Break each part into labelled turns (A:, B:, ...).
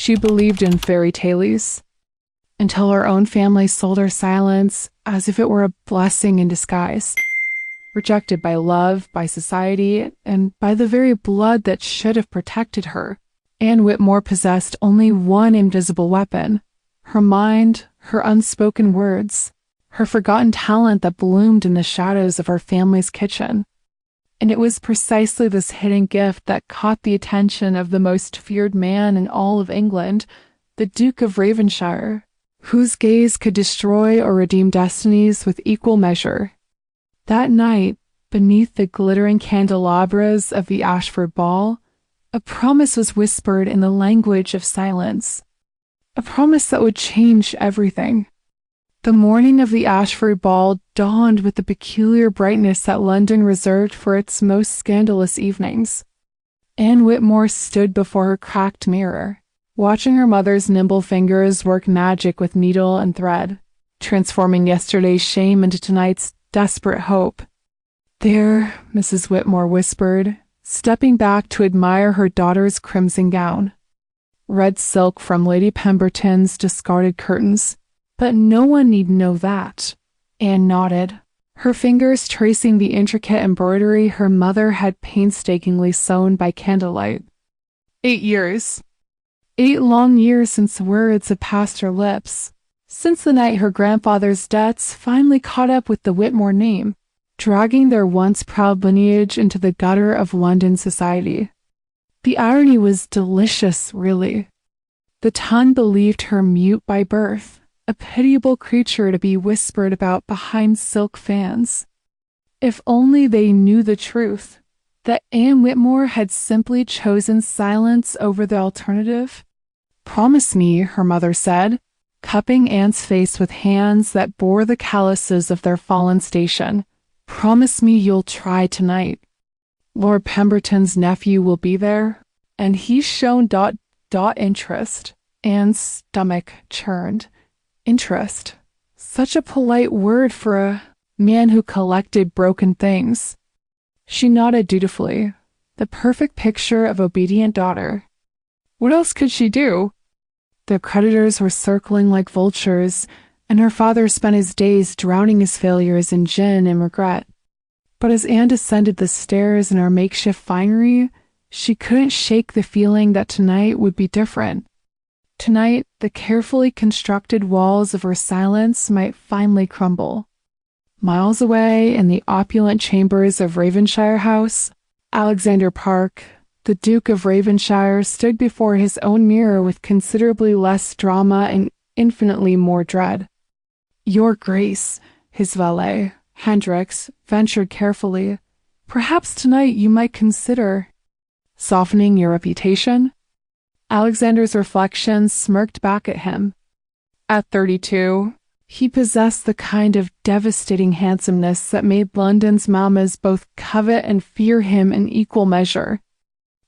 A: She believed in fairy tales, until her own family sold her silence as if it were a blessing in disguise. Rejected by love, by society, and by the very blood that should have protected her, Anne Whitmore possessed only one invisible weapon: her mind, her unspoken words, her forgotten talent that bloomed in the shadows of her family's kitchen. And it was precisely this hidden gift that caught the attention of the most feared man in all of England, the Duke of Ravenshire, whose gaze could destroy or redeem destinies with equal measure. That night, beneath the glittering candelabras of the Ashford Ball, a promise was whispered in the language of silence, a promise that would change everything. The morning of the Ashford Ball dawned with the peculiar brightness that London reserved for its most scandalous evenings. Anne Whitmore stood before her cracked mirror, watching her mother's nimble fingers work magic with needle and thread, transforming yesterday's shame into tonight's desperate hope. "There," Mrs. Whitmore whispered, stepping back to admire her daughter's crimson gown. "Red silk from Lady Pemberton's discarded curtains. But no one need know that." Anne nodded, her fingers tracing the intricate embroidery her mother had painstakingly sewn by candlelight. 8 years. 8 long years since words had passed her lips, since the night her grandfather's debts finally caught up with the Whitmore name, dragging their once proud lineage into the gutter of London society. The irony was delicious, really. The tongue believed her mute by birth, a pitiable creature to be whispered about behind silk fans. If only they knew the truth, that Anne Whitmore had simply chosen silence over the alternative. "Promise me," her mother said, cupping Anne's face with hands that bore the calluses of their fallen station. "Promise me you'll try tonight. Lord Pemberton's nephew will be there, and he's shown interest." Anne's stomach churned. Interest. Such a polite word for a man who collected broken things. She nodded dutifully, the perfect picture of obedient daughter. What else could she do? The creditors were circling like vultures, and her father spent his days drowning his failures in gin and regret. But as Anne descended the stairs in her makeshift finery, she couldn't shake the feeling that tonight would be different. Tonight, the carefully constructed walls of her silence might finally crumble. Miles away, in the opulent chambers of Ravenshire House, Alexander Park, the Duke of Ravenshire stood before his own mirror with considerably less drama and infinitely more dread. "Your Grace," his valet, Hendricks, ventured carefully, "perhaps tonight you might consider softening your reputation?" Alexander's reflections smirked back at him. At 32, he possessed the kind of devastating handsomeness that made London's mammas both covet and fear him in equal measure.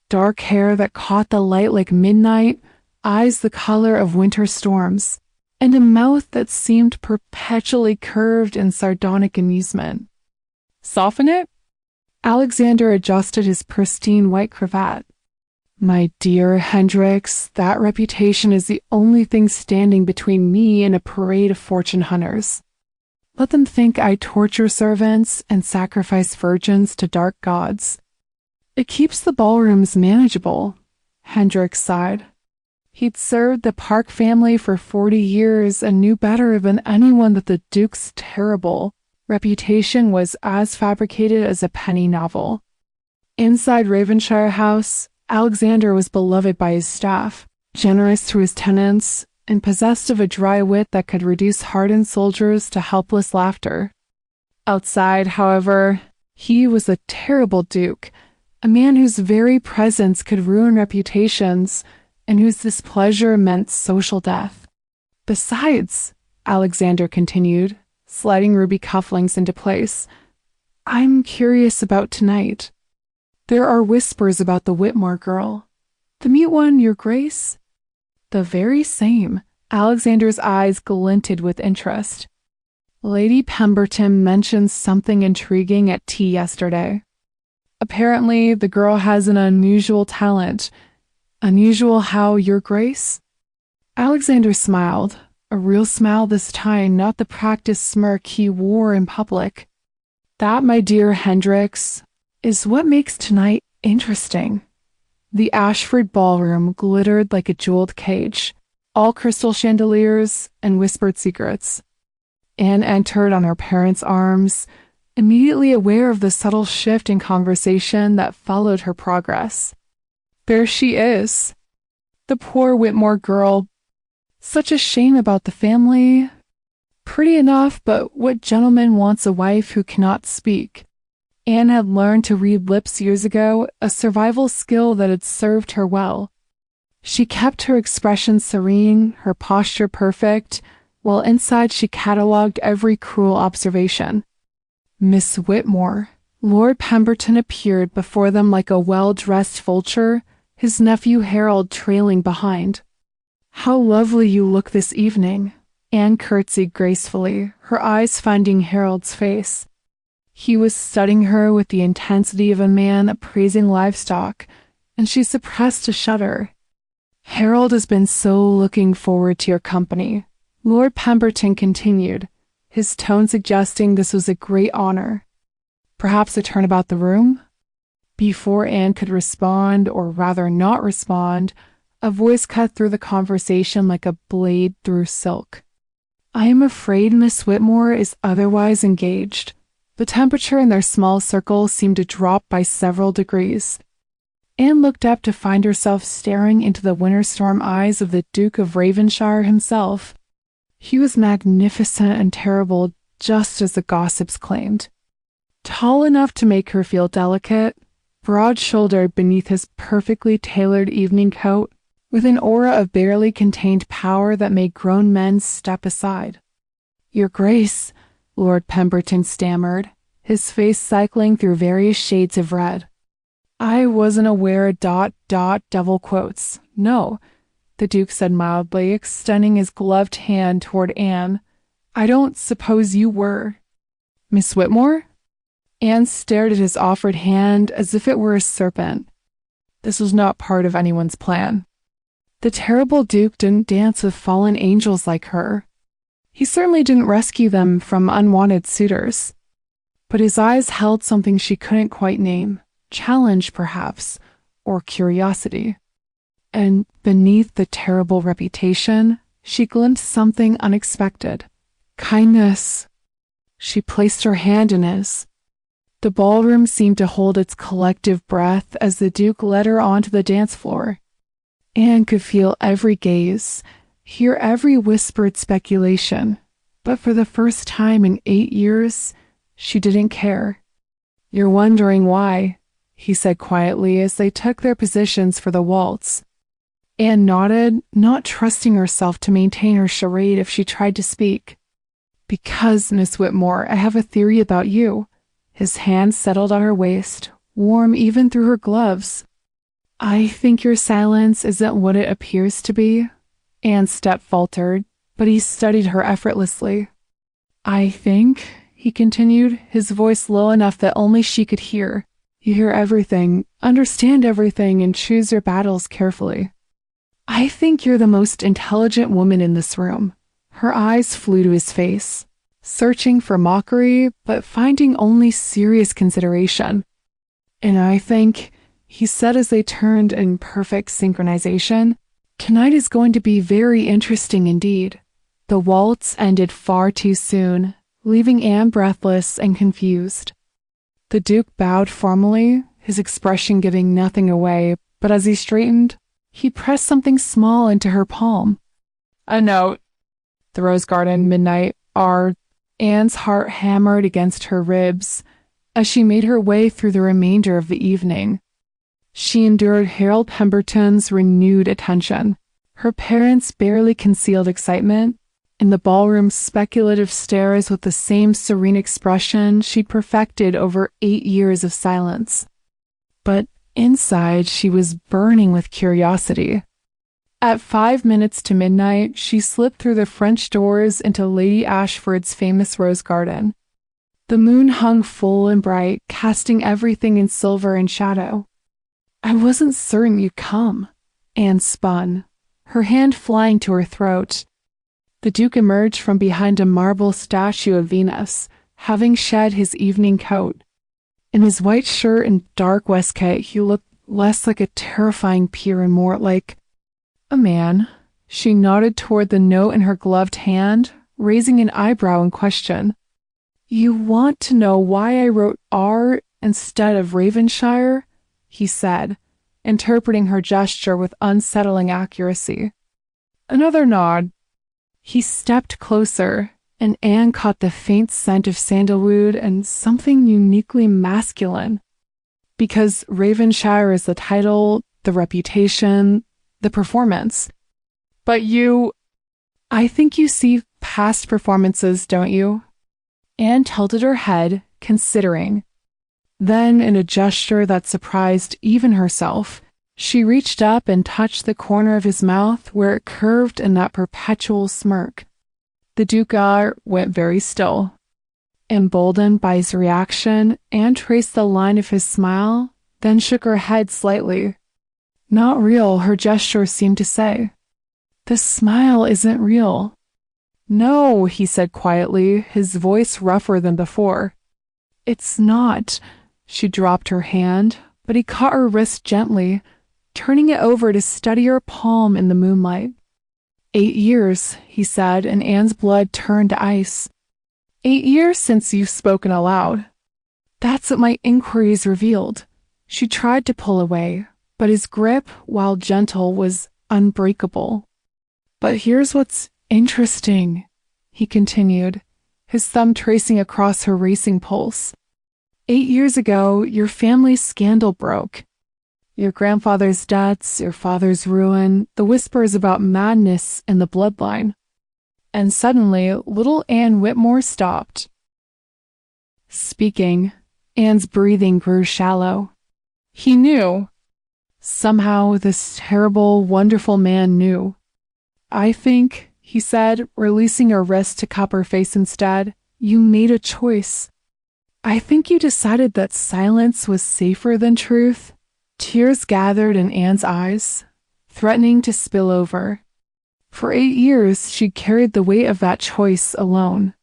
A: Dark hair that caught the light like midnight, eyes the color of winter storms, and a mouth that seemed perpetually curved in sardonic amusement. Soften it? Alexander adjusted his pristine white cravat. "My dear Hendricks, that reputation is the only thing standing between me and a parade of fortune hunters. Let them think I torture servants and sacrifice virgins to dark gods. It keeps the ballrooms manageable." Hendricks sighed. He'd served the Park family for 40 years and knew better than anyone that the Duke's terrible reputation was as fabricated as a penny novel. Inside Ravenshire House, Alexander was beloved by his staff, generous to his tenants, and possessed of a dry wit that could reduce hardened soldiers to helpless laughter. Outside, however, he was a terrible duke, a man whose very presence could ruin reputations, and whose displeasure meant social death. "Besides," Alexander continued, sliding ruby cufflinks into place, "I'm curious about tonight. There are whispers about the Whitmore girl. The mute one, Your Grace?" "The very same." Alexander's eyes glinted with interest. "Lady Pemberton mentioned something intriguing at tea yesterday. Apparently, the girl has an unusual talent." "Unusual how, Your Grace?" Alexander smiled, a real smile this time, not the practiced smirk he wore in public. That, my dear Hendricks, is what makes tonight interesting. The Ashford ballroom glittered like a jeweled cage, all crystal chandeliers and whispered secrets. Anne entered on her parents' arms, immediately aware of the subtle shift in conversation that followed her progress. There she is, the poor Whitmore girl. Such a shame about the family. Pretty enough, but what gentleman wants a wife who cannot speak? Anne had learned to read lips years ago, a survival skill that had served her well. She kept her expression serene, her posture perfect, while inside she catalogued every cruel observation. Miss Whitmore. Lord Pemberton appeared before them like a well-dressed vulture, his nephew Harold trailing behind. How lovely you look this evening. Anne curtsied gracefully, her eyes finding Harold's face. He was studying her with the intensity of a man appraising livestock, and she suppressed a shudder. Harold has been so looking forward to your company, Lord Pemberton continued, his tone suggesting this was a great honor. Perhaps a turn about the room? Before Anne could respond, or rather not respond, a voice cut through the conversation like a blade through silk. I am afraid Miss Whitmore is otherwise engaged. The temperature in their small circle seemed to drop by several degrees. Anne looked up to find herself staring into the winter storm eyes of the Duke of Ravenshire himself. He was magnificent and terrible, just as the gossips claimed. Tall enough to make her feel delicate, broad-shouldered beneath his perfectly tailored evening coat, with an aura of barely contained power that made grown men step aside. Your Grace, Lord Pemberton stammered, his face cycling through various shades of red. I wasn't aware ... double quotes. No, the Duke said mildly, extending his gloved hand toward Anne. I don't suppose you were. Miss Whitmore? Anne stared at his offered hand as if it were a serpent. This was not part of anyone's plan. The terrible Duke didn't dance with fallen angels like her. He certainly didn't rescue them from unwanted suitors. But his eyes held something she couldn't quite name. Challenge, perhaps, or curiosity. And beneath the terrible reputation, she glimpsed something unexpected. Kindness. She placed her hand in his. The ballroom seemed to hold its collective breath as the Duke led her onto the dance floor. Anne could feel every gaze, hear every whispered speculation, but for the first time in 8 years, she didn't care. You're wondering why, he said quietly as they took their positions for the waltz. Anne nodded, not trusting herself to maintain her charade if she tried to speak. Because, Miss Whitmore, I have a theory about you. His hand settled on her waist, warm even through her gloves. I think your silence isn't what it appears to be. Anne's step faltered, but he studied her effortlessly. I think, he continued, his voice low enough that only she could hear. You hear everything, understand everything, and choose your battles carefully. I think you're the most intelligent woman in this room. Her eyes flew to his face, searching for mockery, but finding only serious consideration. And I think, he said as they turned in perfect synchronization, tonight is going to be very interesting indeed. The waltz ended far too soon, leaving Anne breathless and confused. The Duke bowed formally, his expression giving nothing away, but as he straightened, he pressed something small into her palm. A note. The Rose Garden, midnight, R. Anne's heart hammered against her ribs as she made her way through the remainder of the evening. She endured Harold Pemberton's renewed attention, her parents' barely concealed excitement, and the ballroom's speculative stares with the same serene expression she'd perfected over 8 years of silence. But inside, she was burning with curiosity. At 5 minutes to midnight, she slipped through the French doors into Lady Ashford's famous rose garden. The moon hung full and bright, casting everything in silver and shadow. I wasn't certain you'd come, Anne spun, her hand flying to her throat. The Duke emerged from behind a marble statue of Venus, having shed his evening coat. In his white shirt and dark waistcoat, he looked less like a terrifying peer and more like a man. She nodded toward the note in her gloved hand, raising an eyebrow in question. You want to know why I wrote R instead of Ravenshire? He said, interpreting her gesture with unsettling accuracy. Another nod. He stepped closer, and Anne caught the faint scent of sandalwood and something uniquely masculine. Because Ravenshire is the title, the reputation, the performance. But I think you see past performances, don't you? Anne tilted her head, considering. Then, in a gesture that surprised even herself, she reached up and touched the corner of his mouth where it curved in that perpetual smirk. The Duke went very still. Emboldened by his reaction, Anne traced the line of his smile, then shook her head slightly. Not real, her gesture seemed to say. The smile isn't real. No, he said quietly, his voice rougher than before. It's not. She dropped her hand, but he caught her wrist gently, turning it over to study her palm in the moonlight. 8 years, he said, and Anne's blood turned to ice. 8 years since you've spoken aloud. That's what my inquiries revealed. She tried to pull away, but his grip, while gentle, was unbreakable. But here's what's interesting, he continued, his thumb tracing across her racing pulse. 8 years ago, your family's scandal broke. Your grandfather's debts, your father's ruin, the whispers about madness in the bloodline. And suddenly, little Anne Whitmore stopped. Speaking, Anne's breathing grew shallow. He knew. Somehow, this terrible, wonderful man knew. I think, he said, releasing her wrist to cup her face instead, you made a choice. I think you decided that silence was safer than truth. Tears gathered in Anne's eyes, threatening to spill over. For 8 years, she carried the weight of that choice alone.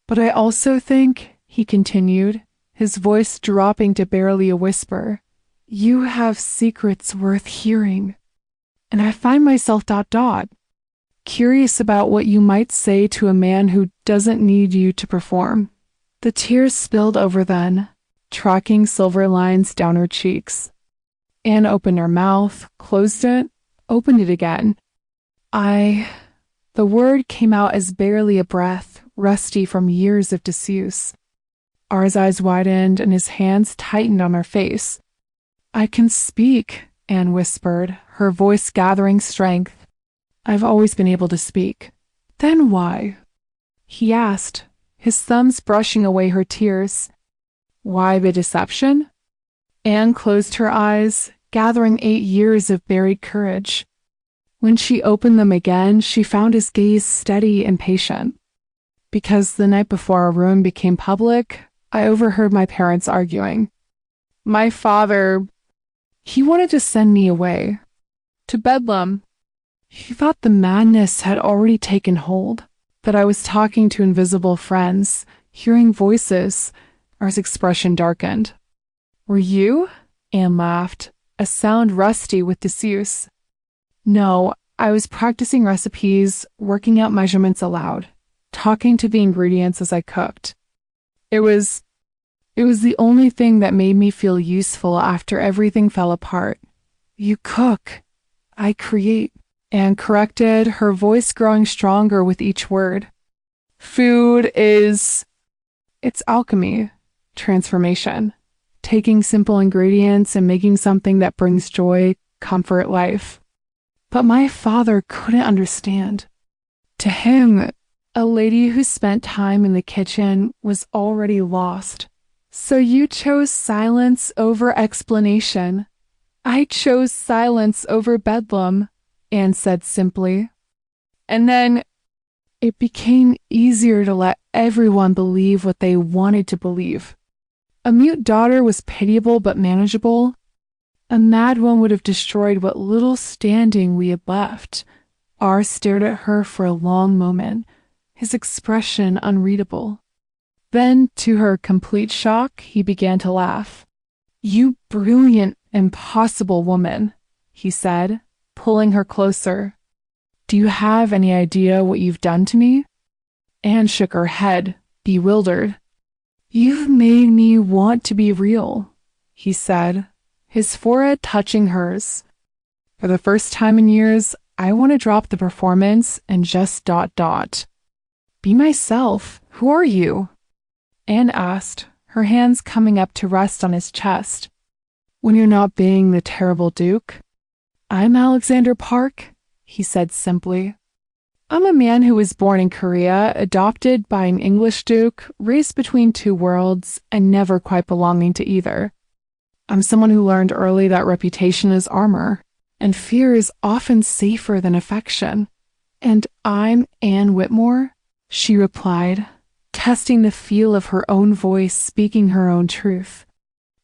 A: But I also think, he continued, his voice dropping to barely a whisper, you have secrets worth hearing. And I find myself ... curious about what you might say to a man who doesn't need you to perform. The tears spilled over then, tracking silver lines down her cheeks. Anne opened her mouth, closed it, opened it again. The word came out as barely a breath, rusty from years of disuse. R's eyes widened and his hands tightened on her face. I can speak, Anne whispered, her voice gathering strength. I've always been able to speak. Then why? He asked, his thumbs brushing away her tears. Why the deception? Anne closed her eyes, gathering 8 years of buried courage. When she opened them again, she found his gaze steady and patient. Because the night before our ruin became public, I overheard my parents arguing. My father, he wanted to send me away. To Bedlam. He thought the madness had already taken hold, that I was talking to invisible friends, hearing voices. R's expression darkened. Were you? Anne laughed, a sound rusty with disuse. No, I was practicing recipes, working out measurements aloud, talking to the ingredients as I cooked. It was the only thing that made me feel useful after everything fell apart. You cook. I create. Anne corrected, her voice growing stronger with each word. Food it's alchemy, transformation, taking simple ingredients and making something that brings joy, comfort, life. But my father couldn't understand. To him, a lady who spent time in the kitchen was already lost. So you chose silence over explanation. I chose silence over Bedlam, Anne said simply. And then it became easier to let everyone believe what they wanted to believe. A mute daughter was pitiable but manageable. A mad one would have destroyed what little standing we had left, R stared at her for a long moment, his expression unreadable. Then, to her complete shock, he began to laugh. "You brilliant, impossible woman," he said, pulling her closer. "Do you have any idea what you've done to me?" Anne shook her head, bewildered. "You've made me want to be real," he said, his forehead touching hers. "For the first time in years, I want to drop the performance and just ... Be myself. Who are you?" Anne asked, her hands coming up to rest on his chest. "When you're not being the terrible Duke?" "I'm Alexander Park," he said simply. "I'm a man who was born in Korea, adopted by an English duke, raised between two worlds, and never quite belonging to either. I'm someone who learned early that reputation is armor, and fear is often safer than affection. And I'm Anne Whitmore," she replied, testing the feel of her own voice, speaking her own truth.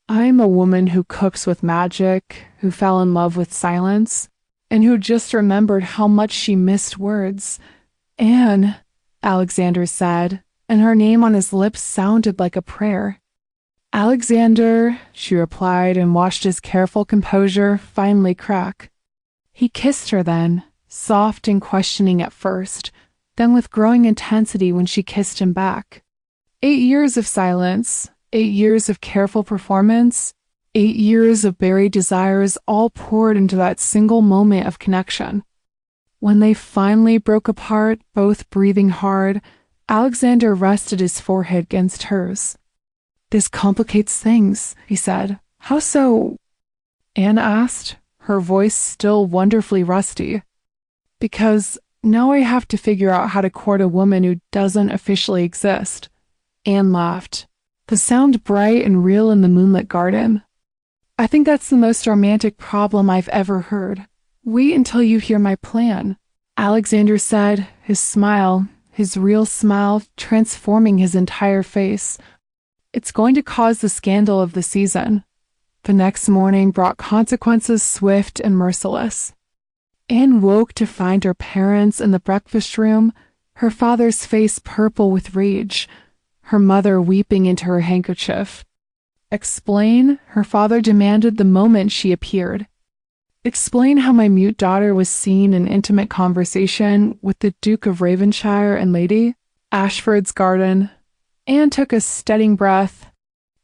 A: "I'm a woman who cooks with magic, who fell in love with silence, and who just remembered how much she missed words." "Anne," Alexander said, and her name on his lips sounded like a prayer. "Alexander," she replied, and watched his careful composure finally crack. He kissed her then, soft and questioning at first, then with growing intensity when she kissed him back. 8 years of silence, 8 years of careful performance, 8 years of buried desires all poured into that single moment of connection. When they finally broke apart, both breathing hard, Alexander rested his forehead against hers. "This complicates things," he said. "How so?" Anne asked, her voice still wonderfully rusty. "Because now I have to figure out how to court a woman who doesn't officially exist." Anne laughed, the sound bright and real in the moonlit garden. "I think that's the most romantic problem I've ever heard. Wait until you hear my plan," Alexander said, his smile, his real smile, transforming his entire face. "It's going to cause the scandal of the season." The next morning brought consequences swift and merciless. Anne woke to find her parents in the breakfast room, her father's face purple with rage, her mother weeping into her handkerchief. "Explain," her father demanded the moment she appeared. "Explain how my mute daughter was seen in intimate conversation with the Duke of Ravenshire and Lady Ashford's garden." Anne took a steadying breath.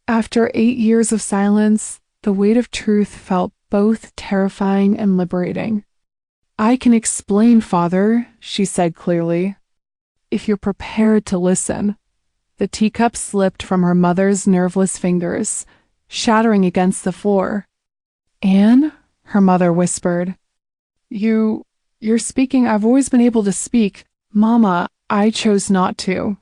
A: After 8 years of silence, the weight of truth felt both terrifying and liberating. "I can explain, father," she said clearly, "if you're prepared to listen." The teacup slipped from her mother's nerveless fingers, shattering against the floor. "Anne," her mother whispered, You're speaking. I've always been able to speak. Mama, I chose not to."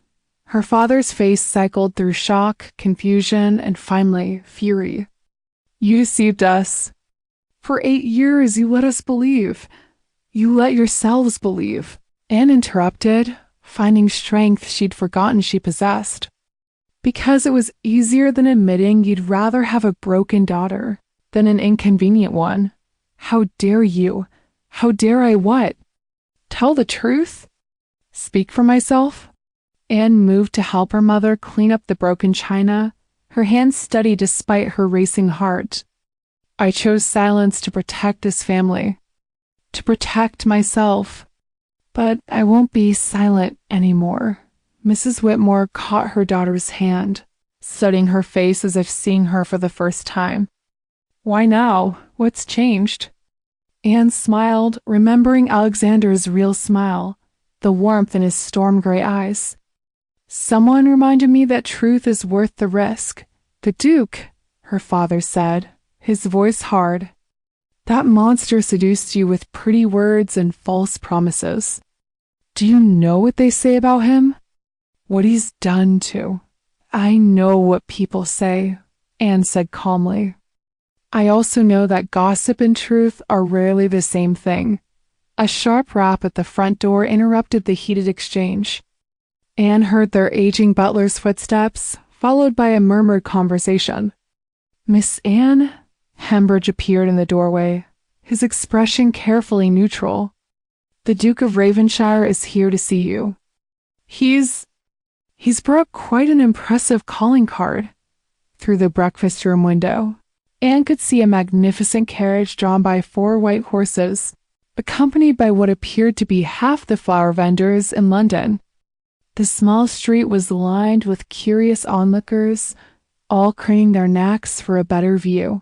A: Her father's face cycled through shock, confusion, and finally, fury. "You deceived us. For 8 years, you let us believe. You let yourselves believe." Anne interrupted, finding strength she'd forgotten she possessed. "Because it was easier than admitting you'd rather have a broken daughter than an inconvenient one. How dare you? How dare I what? Tell the truth? Speak for myself?" Anne moved to help her mother clean up the broken china, her hands steady despite her racing heart. "I chose silence to protect this family, to protect myself. But I won't be silent anymore." Mrs. Whitmore caught her daughter's hand, studying her face as if seeing her for the first time. "Why now? What's changed?" Anne smiled, remembering Alexander's real smile, the warmth in his storm-gray eyes. "Someone reminded me that truth is worth the risk. The Duke," her father said, his voice hard. "That monster seduced you with pretty words and false promises. Do you know what they say about him? What he's done to?" "I know what people say," Anne said calmly. "I also know that gossip and truth are rarely the same thing." A sharp rap at the front door interrupted the heated exchange. Anne heard their aging butler's footsteps, followed by a murmured conversation. "Miss Anne?" Hembridge appeared in the doorway, his expression carefully neutral. The Duke of Ravenshire is here to see you. He's brought quite an impressive calling card." Through the breakfast room window, Anne could see a magnificent carriage drawn by 4 white horses, accompanied by what appeared to be half the flower vendors in London. The small street was lined with curious onlookers, all craning their necks for a better view.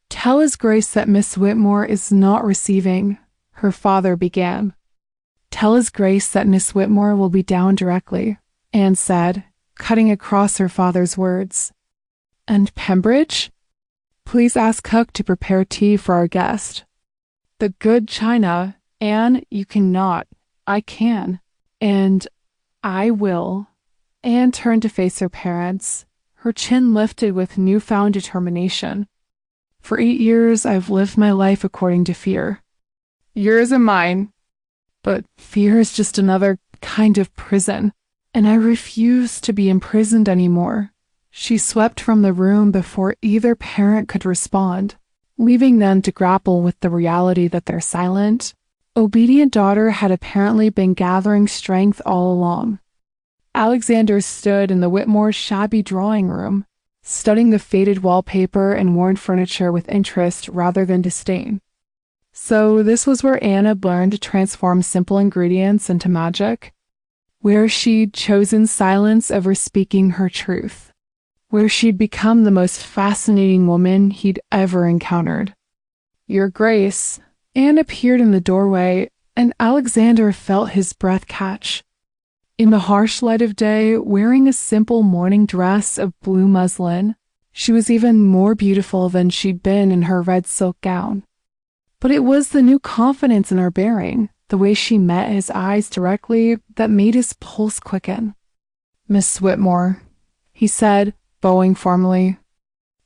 A: "Tell His Grace that Miss Whitmore is not receiving," her father began. "Tell His Grace that Miss Whitmore will be down directly," Anne said, cutting across her father's words. "And Pembridge? Please ask cook to prepare tea for our guest." "The good china, Anne, you cannot." "I can, and I will." Anne turned to face her parents, her chin lifted with newfound determination. "For 8 years I've lived my life according to fear. Yours and mine. But fear is just another kind of prison, and I refuse to be imprisoned anymore." She swept from the room before either parent could respond, leaving them to grapple with the reality that their silent, obedient daughter had apparently been gathering strength all along. Alexander stood in the Whitmore shabby drawing room, studying the faded wallpaper and worn furniture with interest rather than disdain. So this was where Anne had learned to transform simple ingredients into magic, where she'd chosen silence over speaking her truth, where she'd become the most fascinating woman he'd ever encountered. "Your Grace." Anne appeared in the doorway, and Alexander felt his breath catch. In the harsh light of day, wearing a simple morning dress of blue muslin, she was even more beautiful than she'd been in her red silk gown. But it was the new confidence in her bearing, the way she met his eyes directly, that made his pulse quicken. "Miss Whitmore," he said, bowing formally.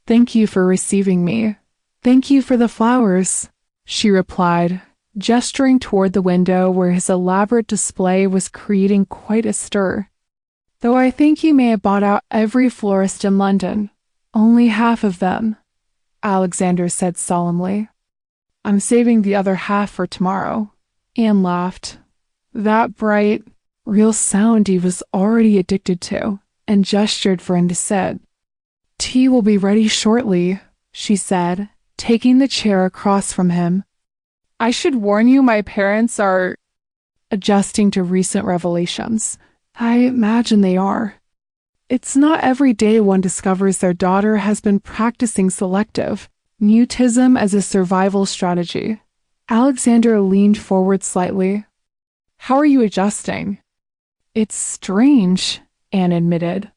A: "Thank you for receiving me." "Thank you for the flowers," she replied, gesturing toward the window where his elaborate display was creating quite a stir. "Though I think you may have bought out every florist in London. Only half of them," Alexander said solemnly. "I'm saving the other half for tomorrow." Anne laughed. That bright, real sound he was already addicted to, and gestured for him to sit. "Tea will be ready shortly," she said, taking the chair across from him. "I should warn you my parents are adjusting to recent revelations." "I imagine they are. It's not every day one discovers their daughter has been practicing selective mutism as a survival strategy." Alexander leaned forward slightly. "How are you adjusting?" "It's strange," Anne admitted.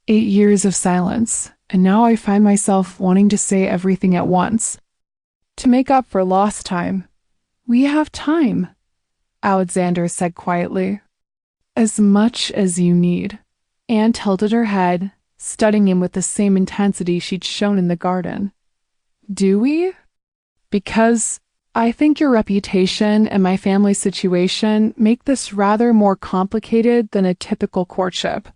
A: 8 years of silence, and now I find myself wanting to say everything at once. To make up for lost time. "We have time," Alexander said quietly. "As much as you need." Anne tilted her head, studying him with the same intensity she'd shown in the garden. "Do we?" "Because I think your reputation and my family situation make this rather more complicated than a typical courtship."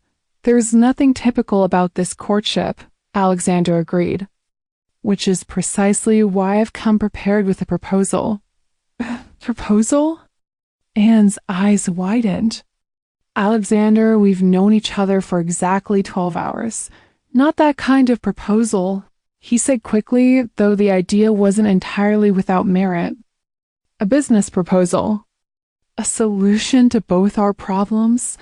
A: "There's nothing typical about this courtship," Alexander agreed. "Which is precisely why I've come prepared with a proposal." "Proposal?" Anne's eyes widened. "Alexander, we've known each other for exactly 12 hours. Not that kind of proposal," he said quickly, though the idea wasn't entirely without merit. "A business proposal." "A solution to both our problems?"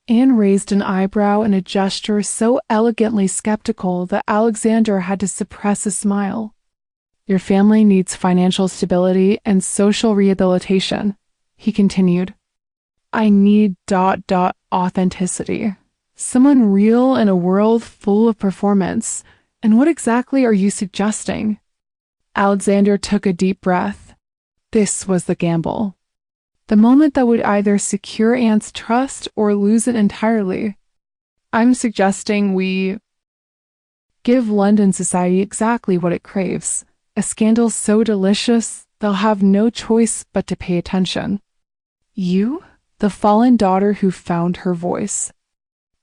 A: Anne raised an eyebrow in a gesture so elegantly skeptical that Alexander had to suppress a smile. "Your family needs financial stability and social rehabilitation," he continued. "I need ... authenticity. Someone real in a world full of performance. And what exactly are you suggesting?" Alexander took a deep breath. This was the gamble. The moment that would either secure Anne's trust or lose it entirely. "I'm suggesting we give London society exactly what it craves. A scandal so delicious, they'll have no choice but to pay attention." "You? The fallen daughter who found her voice."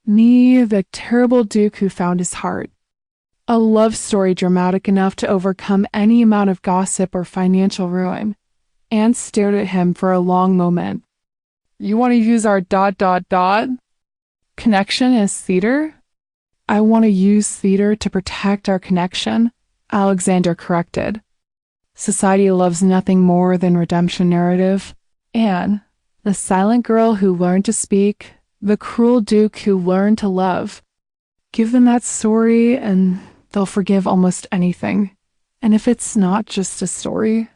A: "Me, the terrible duke who found his heart. A love story dramatic enough to overcome any amount of gossip or financial ruin. Anne stared at him for a long moment. You want to use our ... connection as theater? I want to use theater to protect our connection, Alexander corrected. Society loves nothing more than redemption narrative. Anne, the silent girl who learned to speak, the cruel duke who learned to love. Give them that story and they'll forgive almost anything. And if it's not just a story?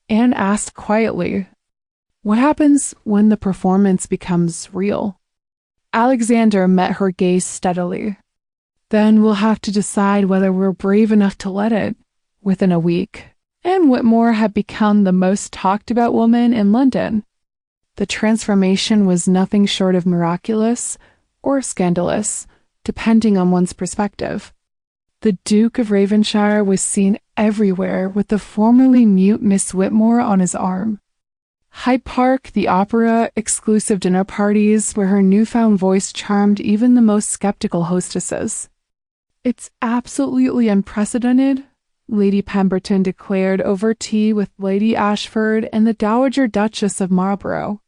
A: Anne asked quietly, what happens when the performance becomes real? Alexander met her gaze steadily. Then we'll have to decide whether we're brave enough to let it. Within a week, Anne Whitmore had become the most talked about woman in London. The transformation was nothing short of miraculous or scandalous, depending on one's perspective. The Duke of Ravenshire was seen everywhere with the formerly mute Miss Whitmore on his arm. Hyde Park, the opera, exclusive dinner parties where her newfound voice charmed even the most skeptical hostesses. It's absolutely unprecedented, Lady Pemberton declared over tea with Lady Ashford and the Dowager Duchess of Marlborough.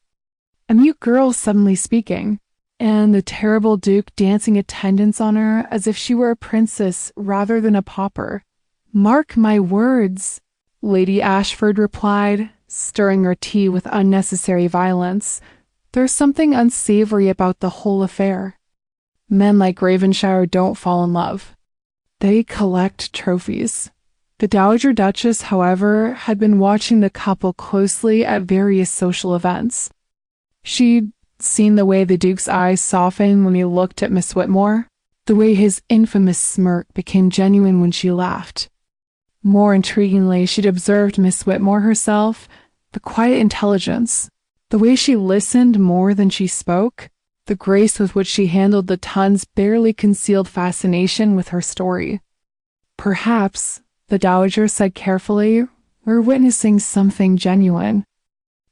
A: A mute girl suddenly speaking, and the terrible Duke dancing attendance on her as if she were a princess rather than a pauper. Mark my words, Lady Ashford replied, stirring her tea with unnecessary violence. There's something unsavory about the whole affair. Men like Ravenshire don't fall in love. They collect trophies. The Dowager Duchess, however, had been watching the couple closely at various social events. She'd seen the way the Duke's eyes softened when he looked at Miss Whitmore, the way his infamous smirk became genuine when she laughed. More intriguingly, she'd observed Miss Whitmore herself, the quiet intelligence, the way she listened more than she spoke, the grace with which she handled the tongue's barely concealed fascination with her story. Perhaps, the Dowager said carefully, we're witnessing something genuine.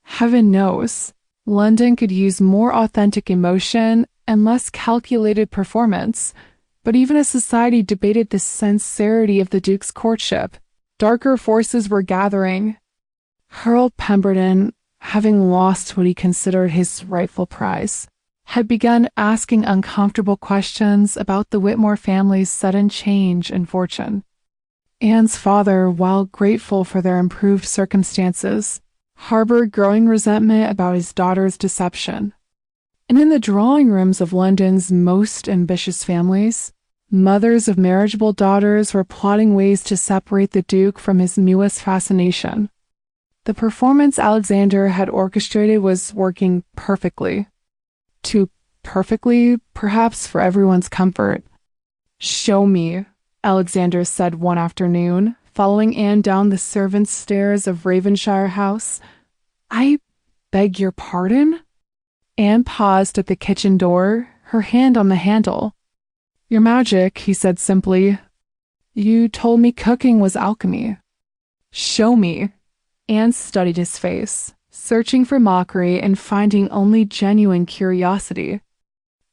A: Heaven knows, London could use more authentic emotion and less calculated performance, but even as society debated the sincerity of the Duke's courtship, darker forces were gathering. Harold Pemberton, having lost what he considered his rightful prize, had begun asking uncomfortable questions about the Whitmore family's sudden change in fortune. Anne's father, while grateful for their improved circumstances, harbored growing resentment about his daughter's deception. And in the drawing rooms of London's most ambitious families, mothers of marriageable daughters were plotting ways to separate the Duke from his newest fascination. The performance Alexander had orchestrated was working perfectly. Too perfectly, perhaps, for everyone's comfort. Show me, Alexander said one afternoon, following Anne down the servants' stairs of Ravenshire House. I beg your pardon? Anne paused at the kitchen door, her hand on the handle. Your magic, he said simply. You told me cooking was alchemy. Show me. Anne studied his face, searching for mockery and finding only genuine curiosity.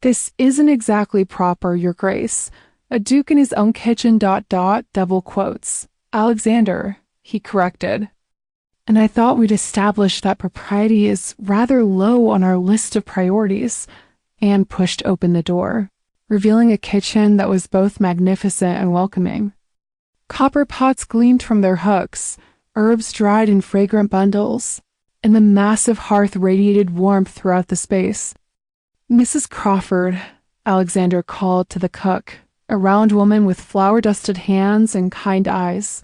A: This isn't exactly proper, Your Grace. A duke in his own kitchen ... double quotes. Alexander, he corrected. And I thought we'd establish that propriety is rather low on our list of priorities. Anne pushed open the door, revealing a kitchen that was both magnificent and welcoming. Copper pots gleamed from their hooks, herbs dried in fragrant bundles, and the massive hearth radiated warmth throughout the space. Mrs. Crawford, Alexander called to the cook, a round woman with flour-dusted hands and kind eyes.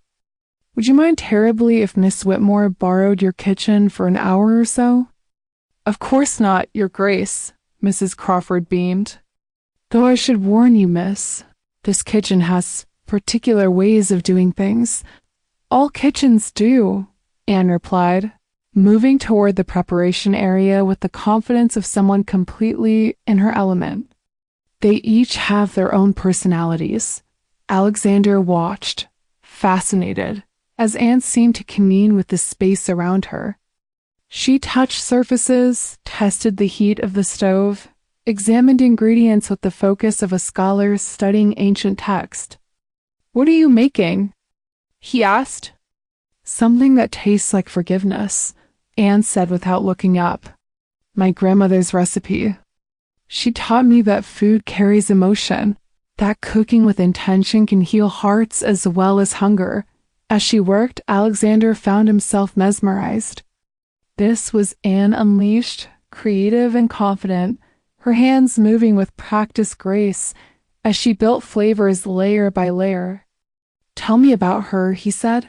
A: Would you mind terribly if Miss Whitmore borrowed your kitchen for an hour or so? Of course not, Your Grace, Mrs. Crawford beamed. Though I should warn you, miss, this kitchen has particular ways of doing things. All kitchens do, Anne replied, moving toward the preparation area with the confidence of someone completely in her element. They each have their own personalities. Alexander watched, fascinated, as Anne seemed to commune with the space around her. She touched surfaces, tested the heat of the stove, examined ingredients with the focus of a scholar studying ancient text. What are you making? He asked. Something that tastes like forgiveness, Anne said without looking up. My grandmother's recipe. She taught me that food carries emotion, that cooking with intention can heal hearts as well as hunger. As she worked, Alexander found himself mesmerized. This was Anne unleashed, creative and confident, her hands moving with practiced grace as she built flavors layer by layer. Tell me about her, he said.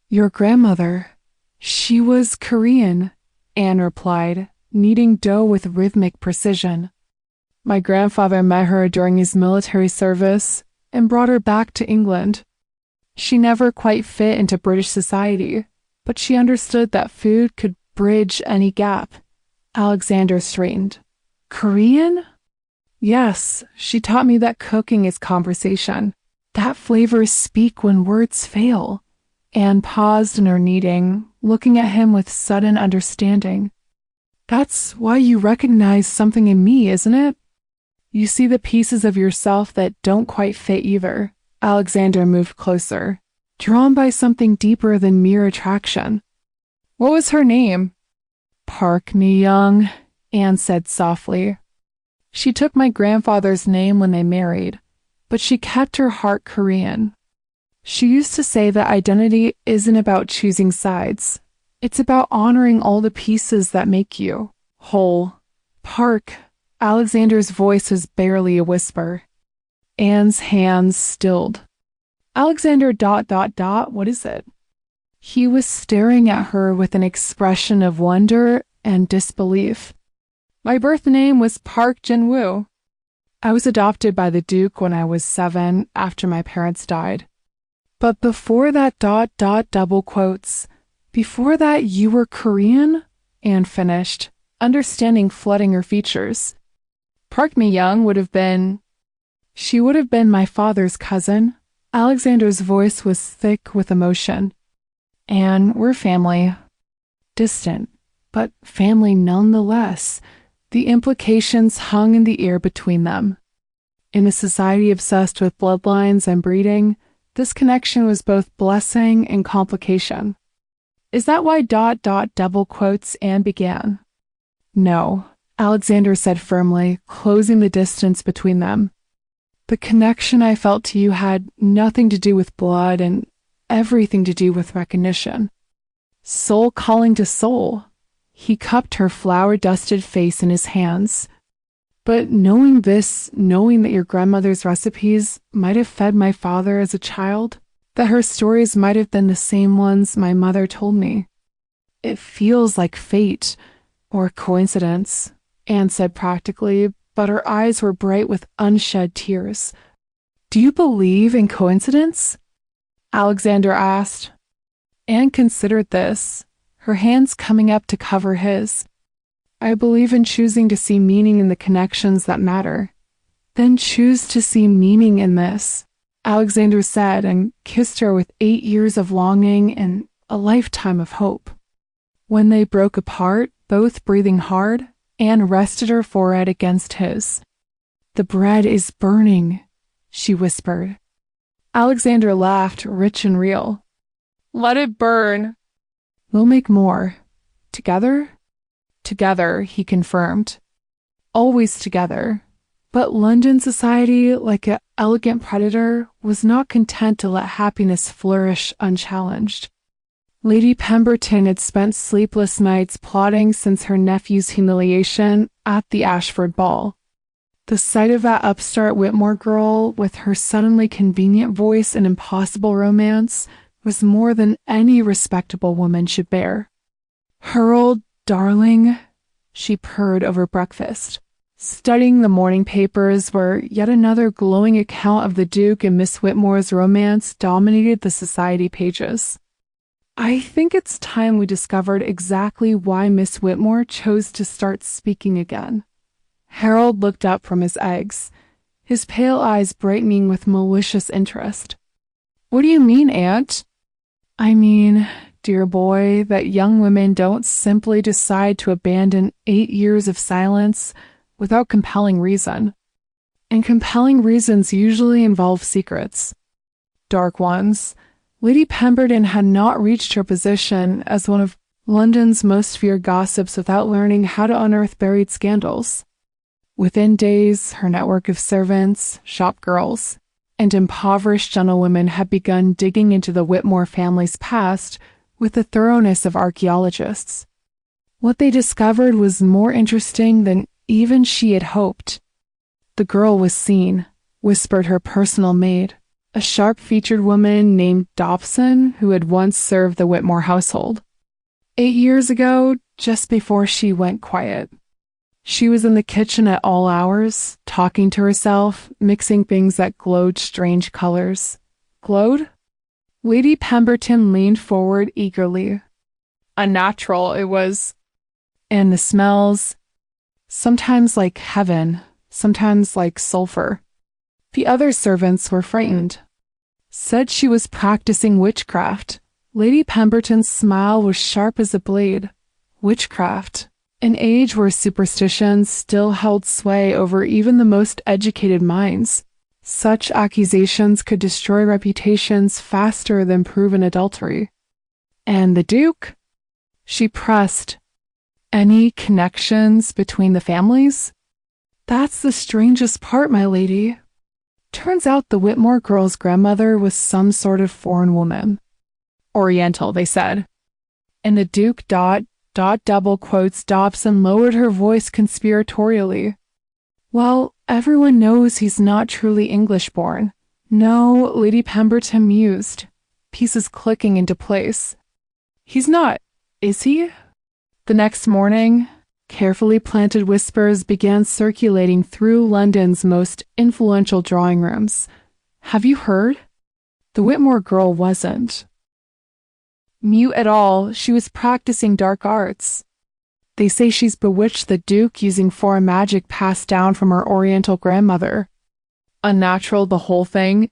A: Your grandmother. She was Korean, Anne replied, kneading dough with rhythmic precision. My grandfather met her during his military service and brought her back to England. She never quite fit into British society, but she understood that food could bridge any gap. Alexander straightened. Korean? Yes, she taught me that cooking is conversation, that flavors speak when words fail. Anne paused in her kneading, looking at him with sudden understanding. That's why you recognize something in me, isn't it? You see the pieces of yourself that don't quite fit either. Alexander moved closer, drawn by something deeper than mere attraction. What was her name? Park Mi-young, Anne said softly. She took my grandfather's name when they married, but she kept her heart Korean. She used to say that identity isn't about choosing sides. It's about honoring all the pieces that make you whole. Park. Alexander's voice was barely a whisper. Anne's hands stilled. Alexander ... what is it? He was staring at her with an expression of wonder and disbelief. My birth name was Park Jin-woo. I was adopted by the Duke when I was 7 after my parents died. But before that ... double quotes. Before that you were Korean? Anne finished, understanding flooding her features. Park Mi-young would have been... She would have been my father's cousin. Alexander's voice was thick with emotion. Anne, we're family. Distant, but family nonetheless. The implications hung in the air between them. In a society obsessed with bloodlines and breeding, this connection was both blessing and complication. Is that why ... double quotes Anne began? No, Alexander said firmly, closing the distance between them. The connection I felt to you had nothing to do with blood and everything to do with recognition. Soul calling to soul. He cupped her flour-dusted face in his hands. But knowing this, knowing that your grandmother's recipes might have fed my father as a child, that her stories might have been the same ones my mother told me. It feels like fate or coincidence, Anne said practically, but her eyes were bright with unshed tears. Do you believe in coincidence? Alexander asked. Anne considered this, her hands coming up to cover his. I believe in choosing to see meaning in the connections that matter. Then choose to see meaning in this, Alexander said, and kissed her with 8 years of longing and a lifetime of hope. When they broke apart, both breathing hard, Anne rested her forehead against his. The bread is burning, she whispered. Alexander laughed, rich and real. Let it burn. We'll make more. Together? Together, he confirmed. Always together. But London society, like an elegant predator, was not content to let happiness flourish unchallenged. Lady Pemberton had spent sleepless nights plotting since her nephew's humiliation at the Ashford ball. The sight of that upstart Whitmore girl, with her suddenly convenient voice and impossible romance, was more than any respectable woman should bear. Harold, darling, she purred over breakfast. Studying the morning papers where yet another glowing account of the Duke and Miss Whitmore's romance dominated the society pages. I think it's time we discovered exactly why Miss Whitmore chose to start speaking again. Harold looked up from his eggs, his pale eyes brightening with malicious interest. What do you mean, Aunt? I mean, dear boy, that young women don't simply decide to abandon 8 years of silence without compelling reason. And compelling reasons usually involve secrets. Dark ones. Lady Pemberton had not reached her position as one of London's most feared gossips without learning how to unearth buried scandals. Within days, her network of servants, shop girls, and impoverished gentlewomen had begun digging into the Whitmore family's past with the thoroughness of archaeologists. What they discovered was more interesting than even she had hoped. The girl was seen, whispered her personal maid, a sharp-featured woman named Dobson who had once served the Whitmore household. 8 years ago, just before she went quiet. She was in the kitchen at all hours, talking to herself, mixing things that glowed strange colors. Glowed? Lady Pemberton leaned forward eagerly. Unnatural, it was. And the smells, sometimes like heaven, sometimes like sulfur. The other servants were frightened. Said she was practicing witchcraft. Lady Pemberton's smile was sharp as a blade. Witchcraft. An age where superstitions still held sway over even the most educated minds. Such accusations could destroy reputations faster than proven adultery. And the Duke? She pressed. Any connections between the families? That's the strangest part, my lady. Turns out the Whitmore girl's grandmother was some sort of foreign woman. Oriental, they said. And the Duke double quotes Dobson lowered her voice conspiratorially. Well, everyone knows he's not truly English-born. No, Lady Pemberton mused, pieces clicking into place. He's not, is he? The next morning, carefully planted whispers began circulating through London's most influential drawing rooms. Have you heard? The Whitmore girl wasn't mute at all. She was practicing dark arts. They say she's bewitched the Duke using foreign magic passed down from her Oriental grandmother. Unnatural, the whole thing.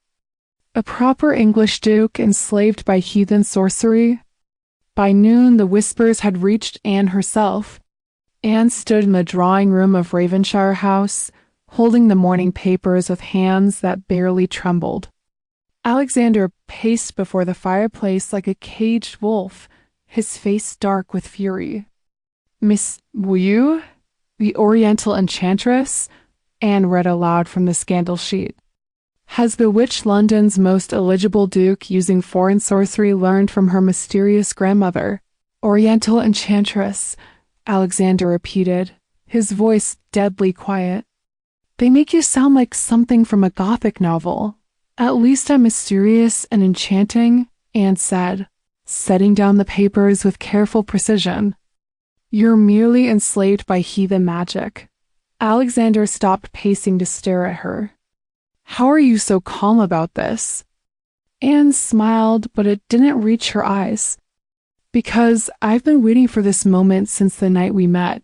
A: A proper English Duke enslaved by heathen sorcery. By noon, the whispers had reached Anne herself. Anne stood in the drawing room of Ravenshire House, holding the morning papers with hands that barely trembled. Alexander paced before the fireplace like a caged wolf, his face dark with fury. Miss Wu, the Oriental enchantress, Anne read aloud from the scandal sheet, has bewitched London's most eligible duke using foreign sorcery learned from her mysterious grandmother. Oriental enchantress, Alexander repeated, his voice deadly quiet. They make you sound like something from a Gothic novel. At least I'm mysterious and enchanting, Anne said, setting down the papers with careful precision. You're merely enslaved by heathen magic. Alexander stopped pacing to stare at her. How are you so calm about this? Anne smiled, but it didn't reach her eyes. Because I've been waiting for this moment since the night we met.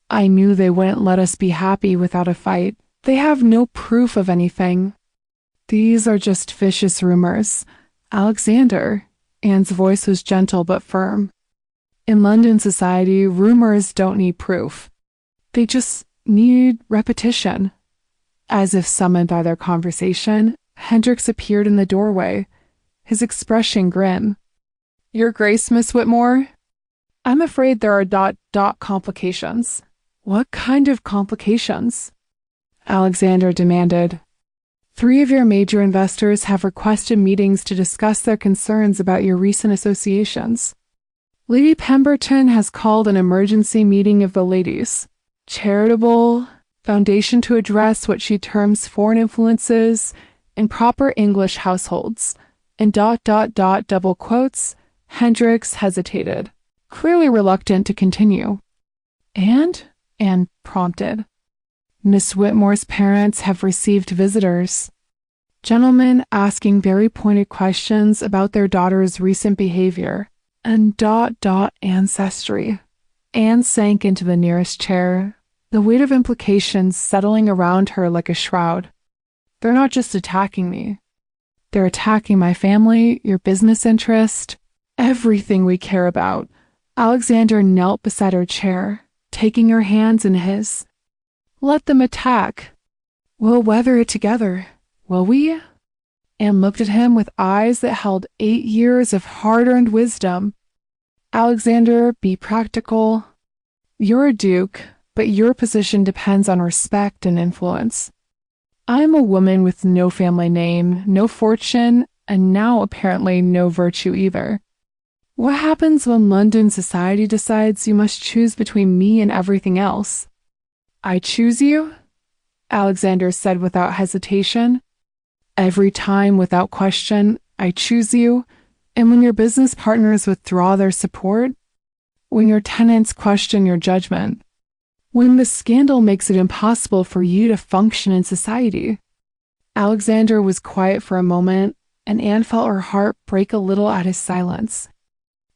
A: I knew they wouldn't let us be happy without a fight. They have no proof of anything. These are just vicious rumors. Alexander, Anne's voice was gentle but firm. In London society, rumors don't need proof. They just need repetition. As if summoned by their conversation, Hendricks appeared in the doorway, his expression grim. Your Grace, Miss Whitmore? I'm afraid there are complications. What kind of complications? Alexander demanded. 3 of your major investors have requested meetings to discuss their concerns about your recent associations. Lady Pemberton has called an emergency meeting of the ladies. Charitable foundation to address what she terms foreign influences in proper English households. And double quotes, Hendricks hesitated, clearly reluctant to continue. Anne prompted. Miss Whitmore's parents have received visitors. Gentlemen asking very pointed questions about their daughter's recent behavior. And ancestry. Anne sank into the nearest chair, the weight of implications settling around her like a shroud. They're not just attacking me. They're attacking my family, your business interest, everything we care about. Alexander knelt beside her chair, taking her hands in his. Let them attack. We'll weather it together, will we? Anne looked at him with eyes that held 8 years of hard-earned wisdom. Alexander, be practical. You're a duke, but your position depends on respect and influence. I'm a woman with no family name, no fortune, and now apparently no virtue either. What happens when London society decides you must choose between me and everything else? I choose you? Alexander said without hesitation. Every time, without question, I choose you. And when your business partners withdraw their support, when your tenants question your judgment, when the scandal makes it impossible for you to function in society. Alexander was quiet for a moment, and Anne felt her heart break a little at his silence.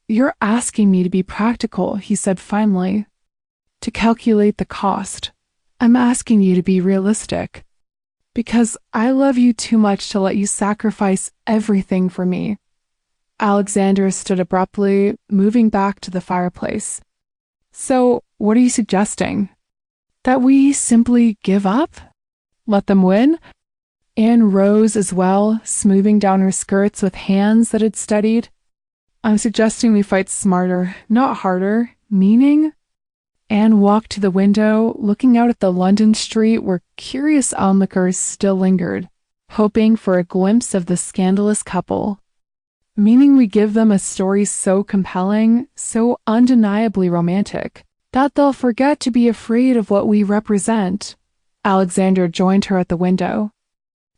A: You're asking me to be practical, he said finally, to calculate the cost. I'm asking you to be realistic, because I love you too much to let you sacrifice everything for me. Alexander stood abruptly, moving back to the fireplace. So, what are you suggesting? That we simply give up? Let them win? Anne rose as well, smoothing down her skirts with hands that had steadied. I'm suggesting we fight smarter, not harder. Meaning? Anne walked to the window, looking out at the London street where curious onlookers still lingered, hoping for a glimpse of the scandalous couple. Meaning we give them a story so compelling, so undeniably romantic, that they'll forget to be afraid of what we represent. Alexander joined her at the window.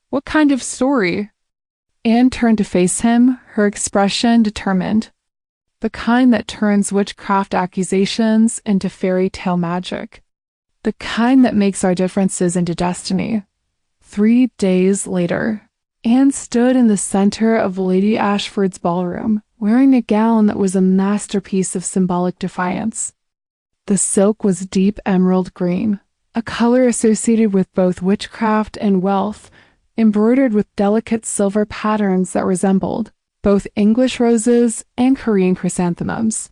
A: What kind of story? Anne turned to face him, her expression determined. The kind that turns witchcraft accusations into fairy tale magic. The kind that makes our differences into destiny. 3 days later, Anne stood in the center of Lady Ashford's ballroom, wearing a gown that was a masterpiece of symbolic defiance. The silk was deep emerald green, a color associated with both witchcraft and wealth, embroidered with delicate silver patterns that resembled both English roses and Korean chrysanthemums.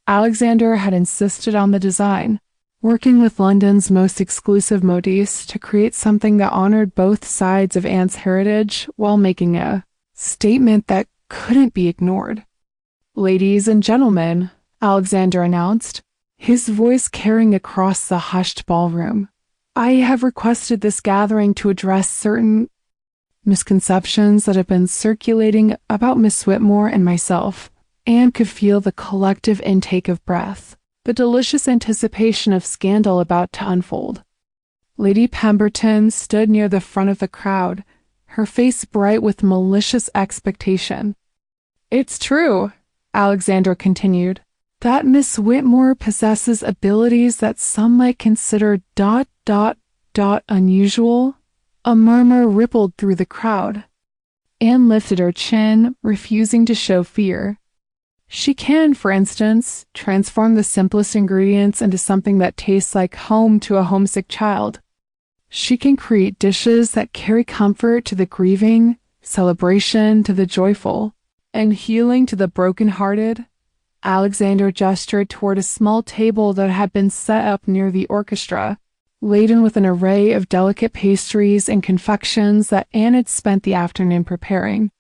A: Alexander had insisted on the design, working with London's most exclusive modistes to create something that honored both sides of Anne's heritage while making a statement that couldn't be ignored. Ladies and gentlemen, Alexander announced, his voice carrying across the hushed ballroom, I have requested this gathering to address certain misconceptions that have been circulating about Miss Whitmore and myself. Anne could feel the collective intake of breath, the delicious anticipation of scandal about to unfold. Lady Pemberton stood near the front of the crowd, her face bright with malicious expectation. It's true, Alexander continued, that Miss Whitmore possesses abilities that some might consider ... unusual. A murmur rippled through the crowd. Anne lifted her chin, refusing to show fear. She can, for instance, transform the simplest ingredients into something that tastes like home to a homesick child. She can create dishes that carry comfort to the grieving, celebration to the joyful, and healing to the broken-hearted. Alexander gestured toward a small table that had been set up near the orchestra, laden with an array of delicate pastries and confections that Anne had spent the afternoon preparing.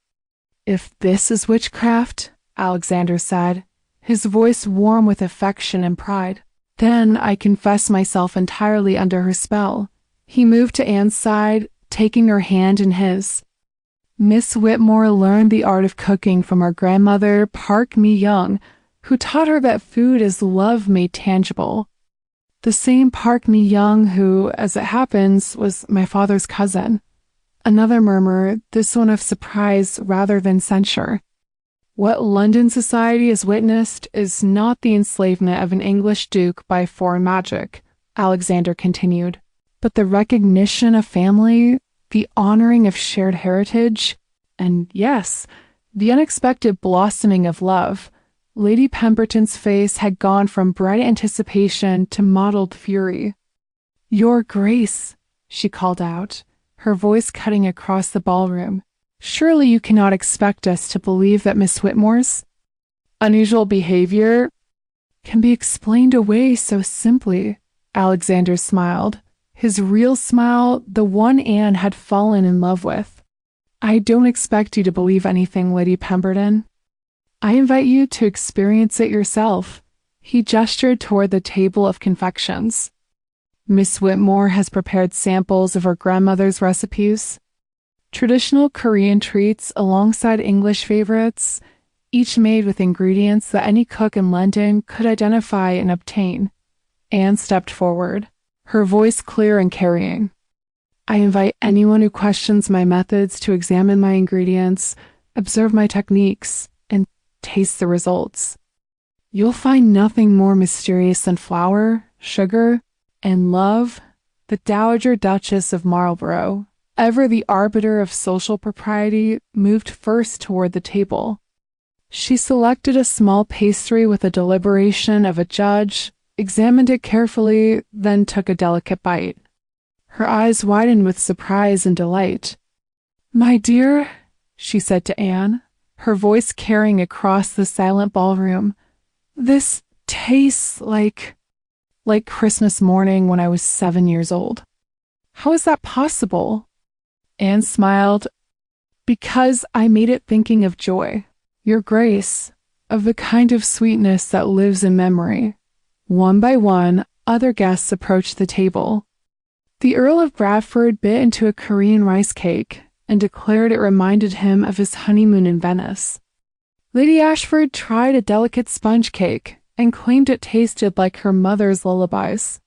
A: If this is witchcraft, Alexander said, his voice warm with affection and pride, then I confess myself entirely under her spell. He moved to Anne's side, taking her hand in his. Miss Whitmore learned the art of cooking from her grandmother, Park Mi-young, who taught her that food is love made tangible. The same Park Mi-young who, as it happens, was my father's cousin. Another murmur, this one of surprise rather than censure. What London society has witnessed is not the enslavement of an English duke by foreign magic, Alexander continued, but the recognition of family, the honoring of shared heritage, and yes, the unexpected blossoming of love. Lady Pemberton's face had gone from bright anticipation to mottled fury. Your Grace, she called out, her voice cutting across the ballroom. Surely you cannot expect us to believe that Miss Whitmore's unusual behavior can be explained away so simply. Alexander smiled, his real smile, the one Anne had fallen in love with. I don't expect you to believe anything, Lady Pemberton. I invite you to experience it yourself. He gestured toward the table of confections. Miss Whitmore has prepared samples of her grandmother's recipes. Traditional Korean treats alongside English favorites, each made with ingredients that any cook in London could identify and obtain. Anne stepped forward, her voice clear and carrying. I invite anyone who questions my methods to examine my ingredients, observe my techniques, and taste the results. You'll find nothing more mysterious than flour, sugar, and love. The Dowager Duchess of Marlborough, ever the arbiter of social propriety, moved first toward the table. She selected a small pastry with the deliberation of a judge, examined it carefully, then took a delicate bite. Her eyes widened with surprise and delight. "My dear," she said to Anne, her voice carrying across the silent ballroom, "this tastes like Christmas morning when I was 7 years old." "How is that possible?" Anne smiled. "Because I made it thinking of joy, Your Grace, of the kind of sweetness that lives in memory." One by one, other guests approached the table. The Earl of Bradford bit into a Korean rice cake and declared it reminded him of his honeymoon in Venice. Lady Ashford tried a delicate sponge cake and claimed it tasted like her mother's lullabies.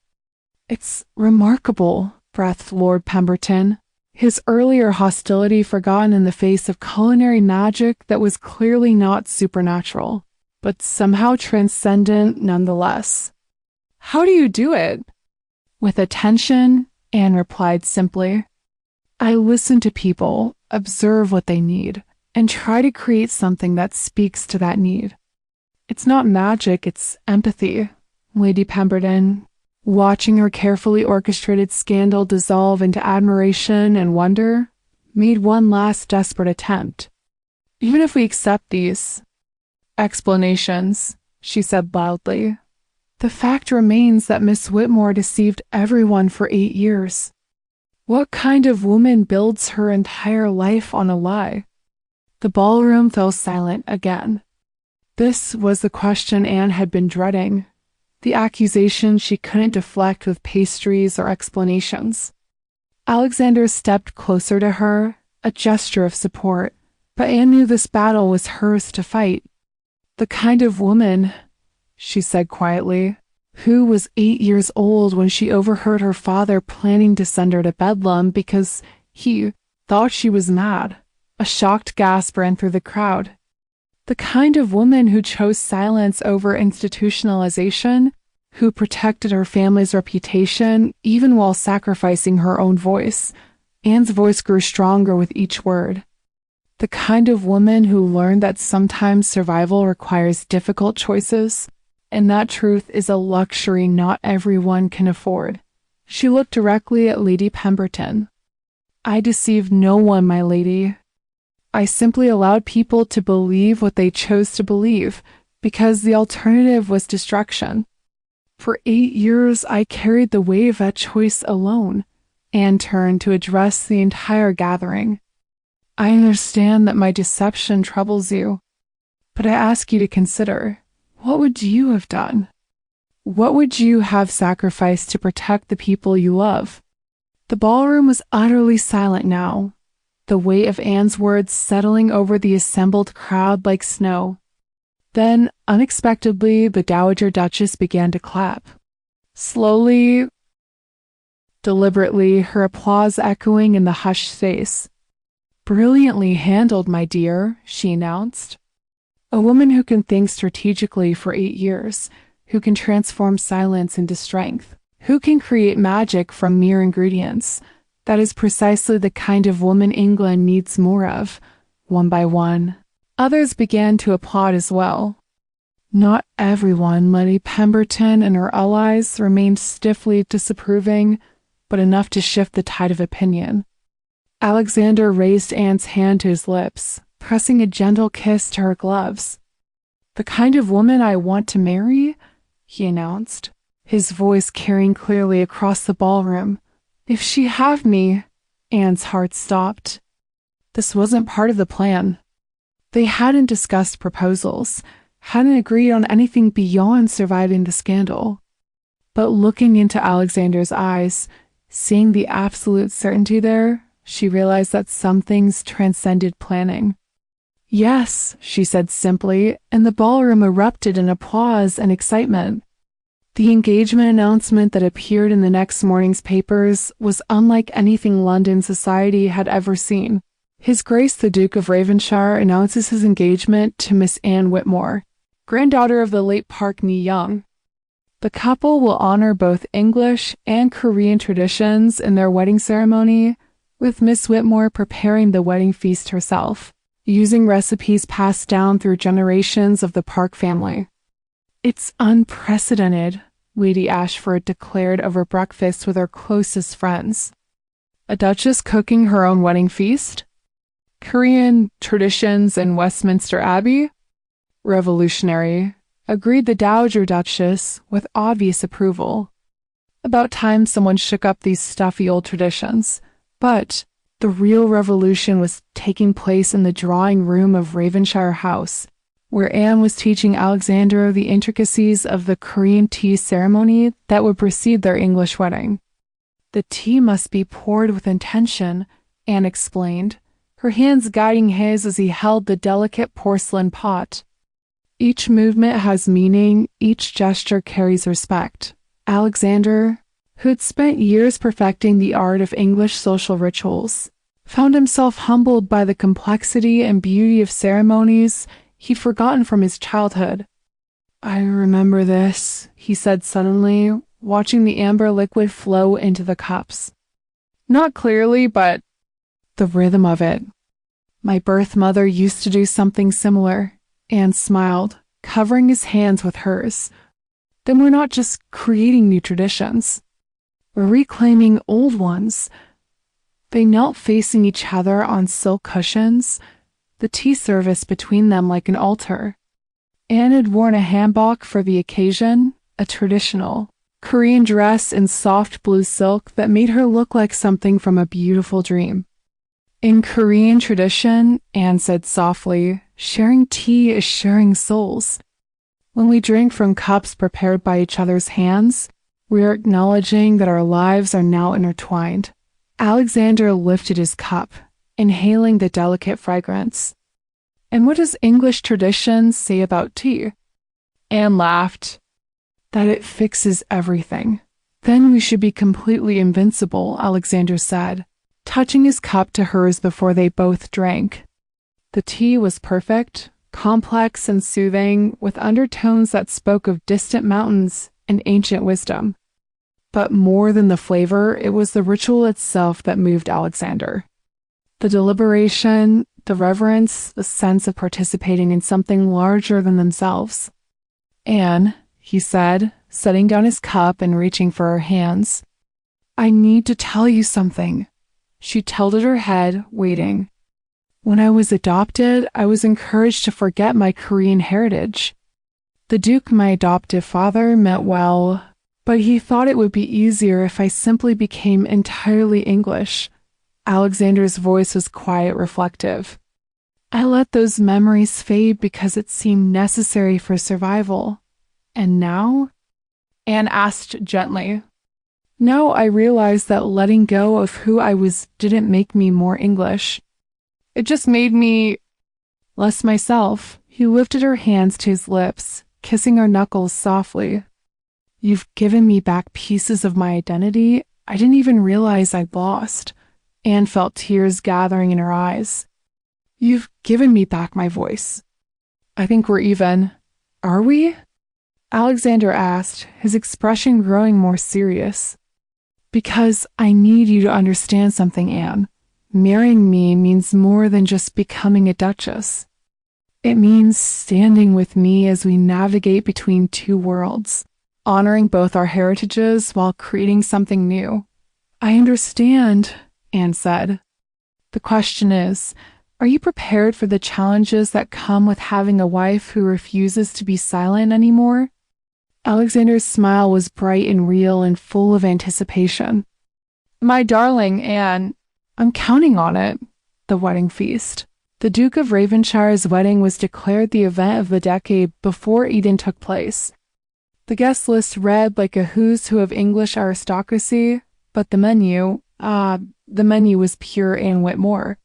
A: "It's remarkable," breathed Lord Pemberton, his earlier hostility forgotten in the face of culinary magic that was clearly not supernatural, but somehow transcendent nonetheless. "How do you do it?" "With attention," Anne replied simply. "I listen to people, observe what they need, and try to create something that speaks to that need. It's not magic, it's empathy." Lady Pemberton, watching her carefully orchestrated scandal dissolve into admiration and wonder, made one last desperate attempt. "Even if we accept these explanations," she said loudly, "the fact remains that Miss Whitmore deceived everyone for 8 years. What kind of woman builds her entire life on a lie?" The ballroom fell silent again. This was the question Anne had been dreading, the accusation she couldn't deflect with pastries or explanations. Alexander stepped closer to her, a gesture of support, but Anne knew this battle was hers to fight. "The kind of woman," she said quietly, "who was 8 years old when she overheard her father planning to send her to Bedlam because he thought she was mad." A shocked gasp ran through the crowd. "The kind of woman who chose silence over institutionalization, who protected her family's reputation even while sacrificing her own voice." Anne's voice grew stronger with each word. "The kind of woman who learned that sometimes survival requires difficult choices, and that truth is a luxury not everyone can afford." She looked directly at Lady Pemberton. "I deceived no one, my lady. I simply allowed people to believe what they chose to believe, because the alternative was destruction. For 8 years, I carried the weight of that choice alone." Anne turned to address the entire gathering. "I understand that my deception troubles you, but I ask you to consider, what would you have done? What would you have sacrificed to protect the people you love?" The ballroom was utterly silent now, the weight of Anne's words settling over the assembled crowd like snow. Then, unexpectedly, the Dowager Duchess began to clap. Slowly, deliberately, her applause echoing in the hushed space. "Brilliantly handled, my dear," she announced. "A woman who can think strategically for 8 years, who can transform silence into strength, who can create magic from mere ingredients. That is precisely the kind of woman England needs more of." One by one, others began to applaud as well. Not everyone, Lady Pemberton and her allies, remained stiffly disapproving, but enough to shift the tide of opinion. Alexander raised Anne's hand to his lips, pressing a gentle kiss to her gloves. "The kind of woman I want to marry," he announced, his voice carrying clearly across the ballroom. "If she have me—" Anne's heart stopped. This wasn't part of the plan. They hadn't discussed proposals, hadn't agreed on anything beyond surviving the scandal. But looking into Alexander's eyes, seeing the absolute certainty there, she realized that some things transcended planning. Yes, she said simply, and the ballroom erupted in applause and excitement. The engagement announcement that appeared in the next morning's papers was unlike anything London society had ever seen. His Grace the Duke of Ravenshire announces his engagement to Miss Anne Whitmore, granddaughter of the late Park Ni-young. The couple will honor both English and Korean traditions in their wedding ceremony, with Miss Whitmore preparing the wedding feast herself, using recipes passed down through generations of the Park family. It's unprecedented, Lady Ashford declared over breakfast with her closest friends. A duchess cooking her own wedding feast? Korean traditions in Westminster Abbey? Revolutionary, agreed the Dowager Duchess with obvious approval. About time someone shook up these stuffy old traditions. But the real revolution was taking place in the drawing room of Ravenshire House, where Anne was teaching Alexander the intricacies of the Korean tea ceremony that would precede their English wedding. The tea must be poured with intention, Anne explained, her hands guiding his as he held the delicate porcelain pot. Each movement has meaning, each gesture carries respect. Alexander, who had spent years perfecting the art of English social rituals, found himself humbled by the complexity and beauty of ceremonies he'd forgotten from his childhood. I remember this, he said suddenly, watching the amber liquid flow into the cups. Not clearly, but the rhythm of it. My birth mother used to do something similar. Anne smiled, covering his hands with hers. Then we're not just creating new traditions. We're reclaiming old ones. They knelt facing each other on silk cushions, the tea service between them like an altar. Anne had worn a hanbok for the occasion, a traditional Korean dress in soft blue silk that made her look like something from a beautiful dream. In Korean tradition, Anne said softly, sharing tea is sharing souls. When we drink from cups prepared by each other's hands, we are acknowledging that our lives are now intertwined. Alexander lifted his cup, inhaling the delicate fragrance. And what does English tradition say about tea? Anne laughed. That it fixes everything. Then we should be completely invincible, Alexander said, touching his cup to hers before they both drank. The tea was perfect, complex and soothing, with undertones that spoke of distant mountains and ancient wisdom. But more than the flavor, it was the ritual itself that moved Alexander. The deliberation, the reverence, the sense of participating in something larger than themselves. Anne, he said, setting down his cup and reaching for her hands. I need to tell you something. She tilted her head, waiting. When I was adopted, I was encouraged to forget my Korean heritage. The Duke, my adoptive father, meant well, but he thought it would be easier if I simply became entirely English. Alexander's voice was quiet, reflective. I let those memories fade because it seemed necessary for survival. And now? Anne asked gently. Now I realize that letting go of who I was didn't make me more English. It just made me less myself. He lifted her hands to his lips, kissing her knuckles softly. You've given me back pieces of my identity I didn't even realize I'd lost. Anne felt tears gathering in her eyes. You've given me back my voice. I think we're even. Are we? Alexander asked, his expression growing more serious. Because I need you to understand something, Anne. Marrying me means more than just becoming a duchess. It means standing with me as we navigate between two worlds, honoring both our heritages while creating something new. I understand, Anne said. The question is, are you prepared for the challenges that come with having a wife who refuses to be silent anymore? Alexander's smile was bright and real and full of anticipation. My darling Anne, I'm counting on it. The wedding feast. The Duke of Ravenshire's wedding was declared the event of the decade before Eden took place. The guest list read like a who's who of English aristocracy, but the menu was pure Anne Whitmore.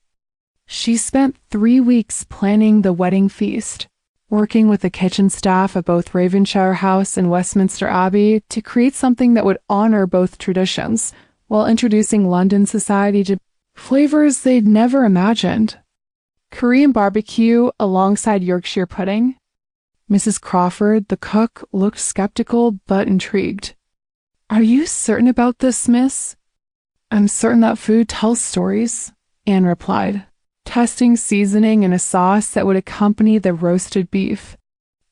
A: She spent 3 weeks planning the wedding feast, working with the kitchen staff at both Ravensshire House and Westminster Abbey to create something that would honor both traditions, while introducing London society to flavors they'd never imagined. Korean barbecue alongside Yorkshire pudding. Mrs. Crawford, the cook, looked skeptical but intrigued. "Are you certain about this, miss?" "I'm certain that food tells stories," Anne replied, testing seasoning in a sauce that would accompany the roasted beef.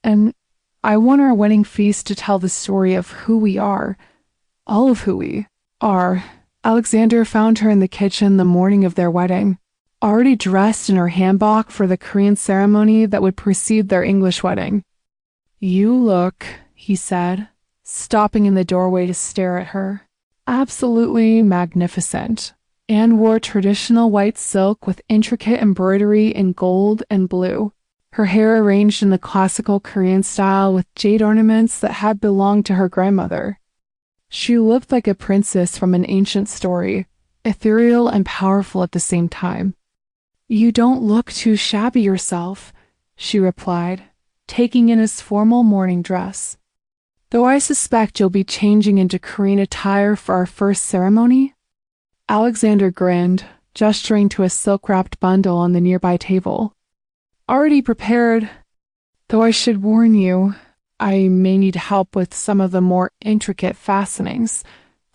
A: "And I want our wedding feast to tell the story of who we are, all of who we are." Alexander found her in the kitchen the morning of their wedding, already dressed in her hanbok for the Korean ceremony that would precede their English wedding. "You look," he said, stopping in the doorway to stare at her, "absolutely magnificent." Anne wore traditional white silk with intricate embroidery in gold and blue, her hair arranged in the classical Korean style with jade ornaments that had belonged to her grandmother. She looked like a princess from an ancient story, ethereal and powerful at the same time. "You don't look too shabby yourself," she replied, taking in his formal morning dress. "Though I suspect you'll be changing into Korean attire for our first ceremony?" Alexander grinned, gesturing to a silk-wrapped bundle on the nearby table. "Already prepared, though I should warn you, I may need help with some of the more intricate fastenings.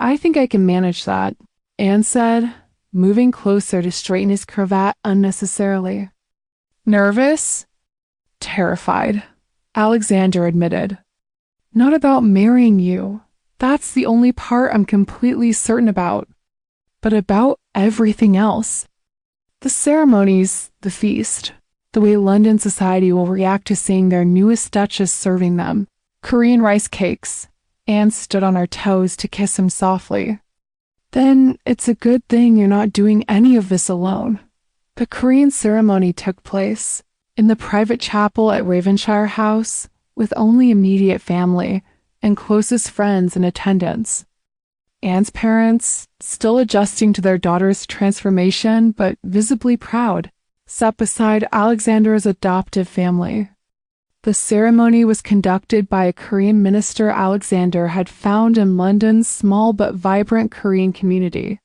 A: I think I can manage that," Anne said, moving closer to straighten his cravat unnecessarily. "Nervous?" "Terrified," Alexander admitted. "Not about marrying you. That's the only part I'm completely certain about. But about everything else. The ceremonies, the feast, the way London society will react to seeing their newest duchess serving them. Korean rice cakes." Anne stood on her toes to kiss him softly. "Then it's a good thing you're not doing any of this alone." The Korean ceremony took place in the private chapel at Ravensshire House, with only immediate family and closest friends in attendance. Anne's parents, still adjusting to their daughter's transformation but visibly proud, sat beside Alexander's adoptive family. The ceremony was conducted by a Korean minister Alexander had found in London's small but vibrant Korean community.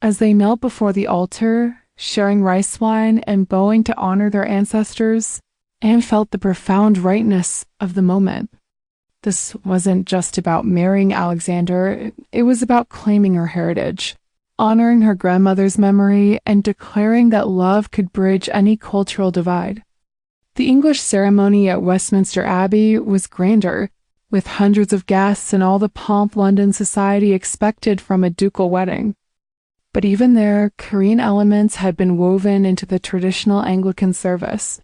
A: As they knelt before the altar, sharing rice wine and bowing to honor their ancestors, Anne felt the profound rightness of the moment. This wasn't just about marrying Alexander, it was about claiming her heritage, honoring her grandmother's memory, and declaring that love could bridge any cultural divide. The English ceremony at Westminster Abbey was grander, with hundreds of guests and all the pomp London society expected from a ducal wedding. But even there, Korean elements had been woven into the traditional Anglican service.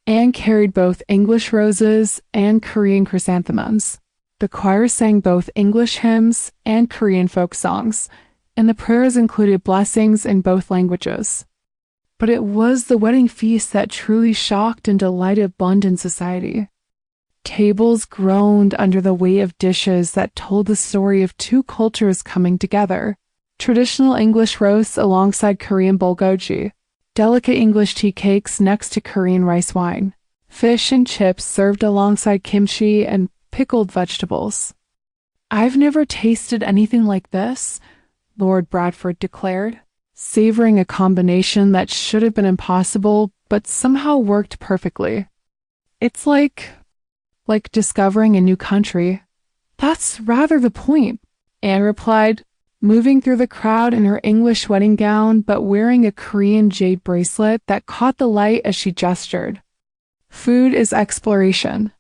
A: Anne carried both English roses and Korean chrysanthemums. The choir sang both English hymns and Korean folk songs, and the prayers included blessings in both languages. But it was the wedding feast that truly shocked and delighted London society. Tables groaned under the weight of dishes that told the story of two cultures coming together. Traditional English roasts alongside Korean bulgogi, delicate English tea cakes next to Korean rice wine, fish and chips served alongside kimchi and pickled vegetables. "I've never tasted anything like this," Lord Bradford declared, savoring a combination that should have been impossible but somehow worked perfectly. "It's like discovering a new country." "That's rather the point," Anne replied, moving through the crowd in her English wedding gown but wearing a Korean jade bracelet that caught the light as she gestured. "Food is exploration.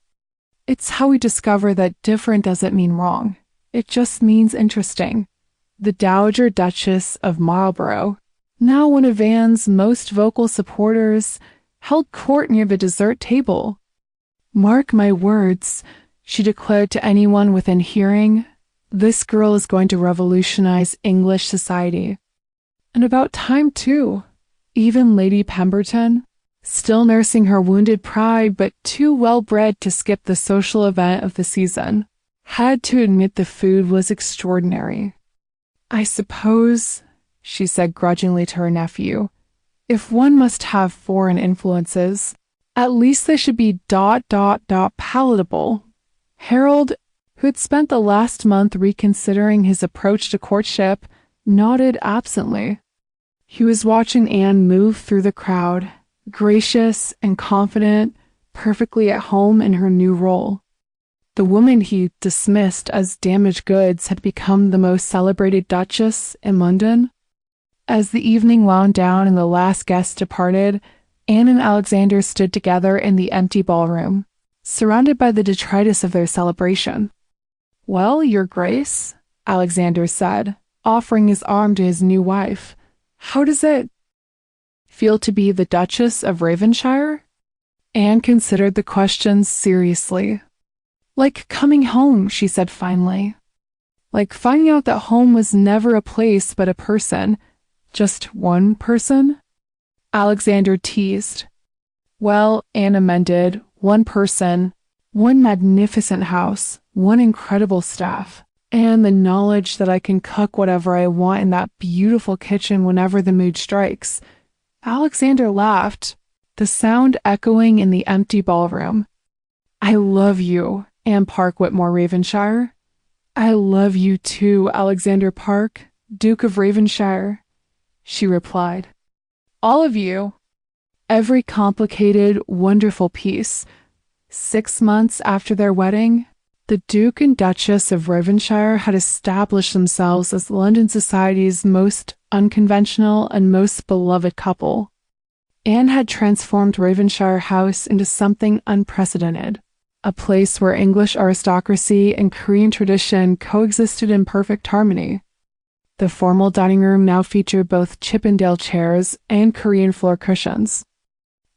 A: It's how we discover that different doesn't mean wrong. It just means interesting." The Dowager Duchess of Marlborough, now one of Anne's most vocal supporters, held court near the dessert table. "Mark my words," she declared to anyone within hearing, "this girl is going to revolutionize English society." And about time, too. Even Lady Pemberton, still nursing her wounded pride but too well-bred to skip the social event of the season, had to admit the food was extraordinary. "I suppose," she said grudgingly to her nephew, "if one must have foreign influences, at least they should be ... palatable." Harold, who had spent the last month reconsidering his approach to courtship, nodded absently. He was watching Anne move through the crowd, gracious and confident, perfectly at home in her new role. The woman he dismissed as damaged goods had become the most celebrated duchess in London. As the evening wound down and the last guest departed, Anne and Alexander stood together in the empty ballroom, surrounded by the detritus of their celebration. "Well, Your Grace," Alexander said, offering his arm to his new wife, "how does it feel to be the Duchess of Ravenshire?" Anne considered the question seriously. "Like coming home," she said finally. "Like finding out that home was never a place but a person. Just one person?" Alexander teased. "Well," Anne amended, "one person, one magnificent house, one incredible staff, and the knowledge that I can cook whatever I want in that beautiful kitchen whenever the mood strikes." Alexander laughed, the sound echoing in the empty ballroom. "I love you, Anne Park Whitmore Ravenshire." "I love you too, Alexander Park, Duke of Ravenshire," she replied. "All of you." Every complicated, wonderful piece. 6 months after their wedding, the Duke and Duchess of Ravenshire had established themselves as London society's most unconventional and most beloved couple. Anne had transformed Ravenshire House into something unprecedented, a place where English aristocracy and Korean tradition coexisted in perfect harmony. The formal dining room now featured both Chippendale chairs and Korean floor cushions.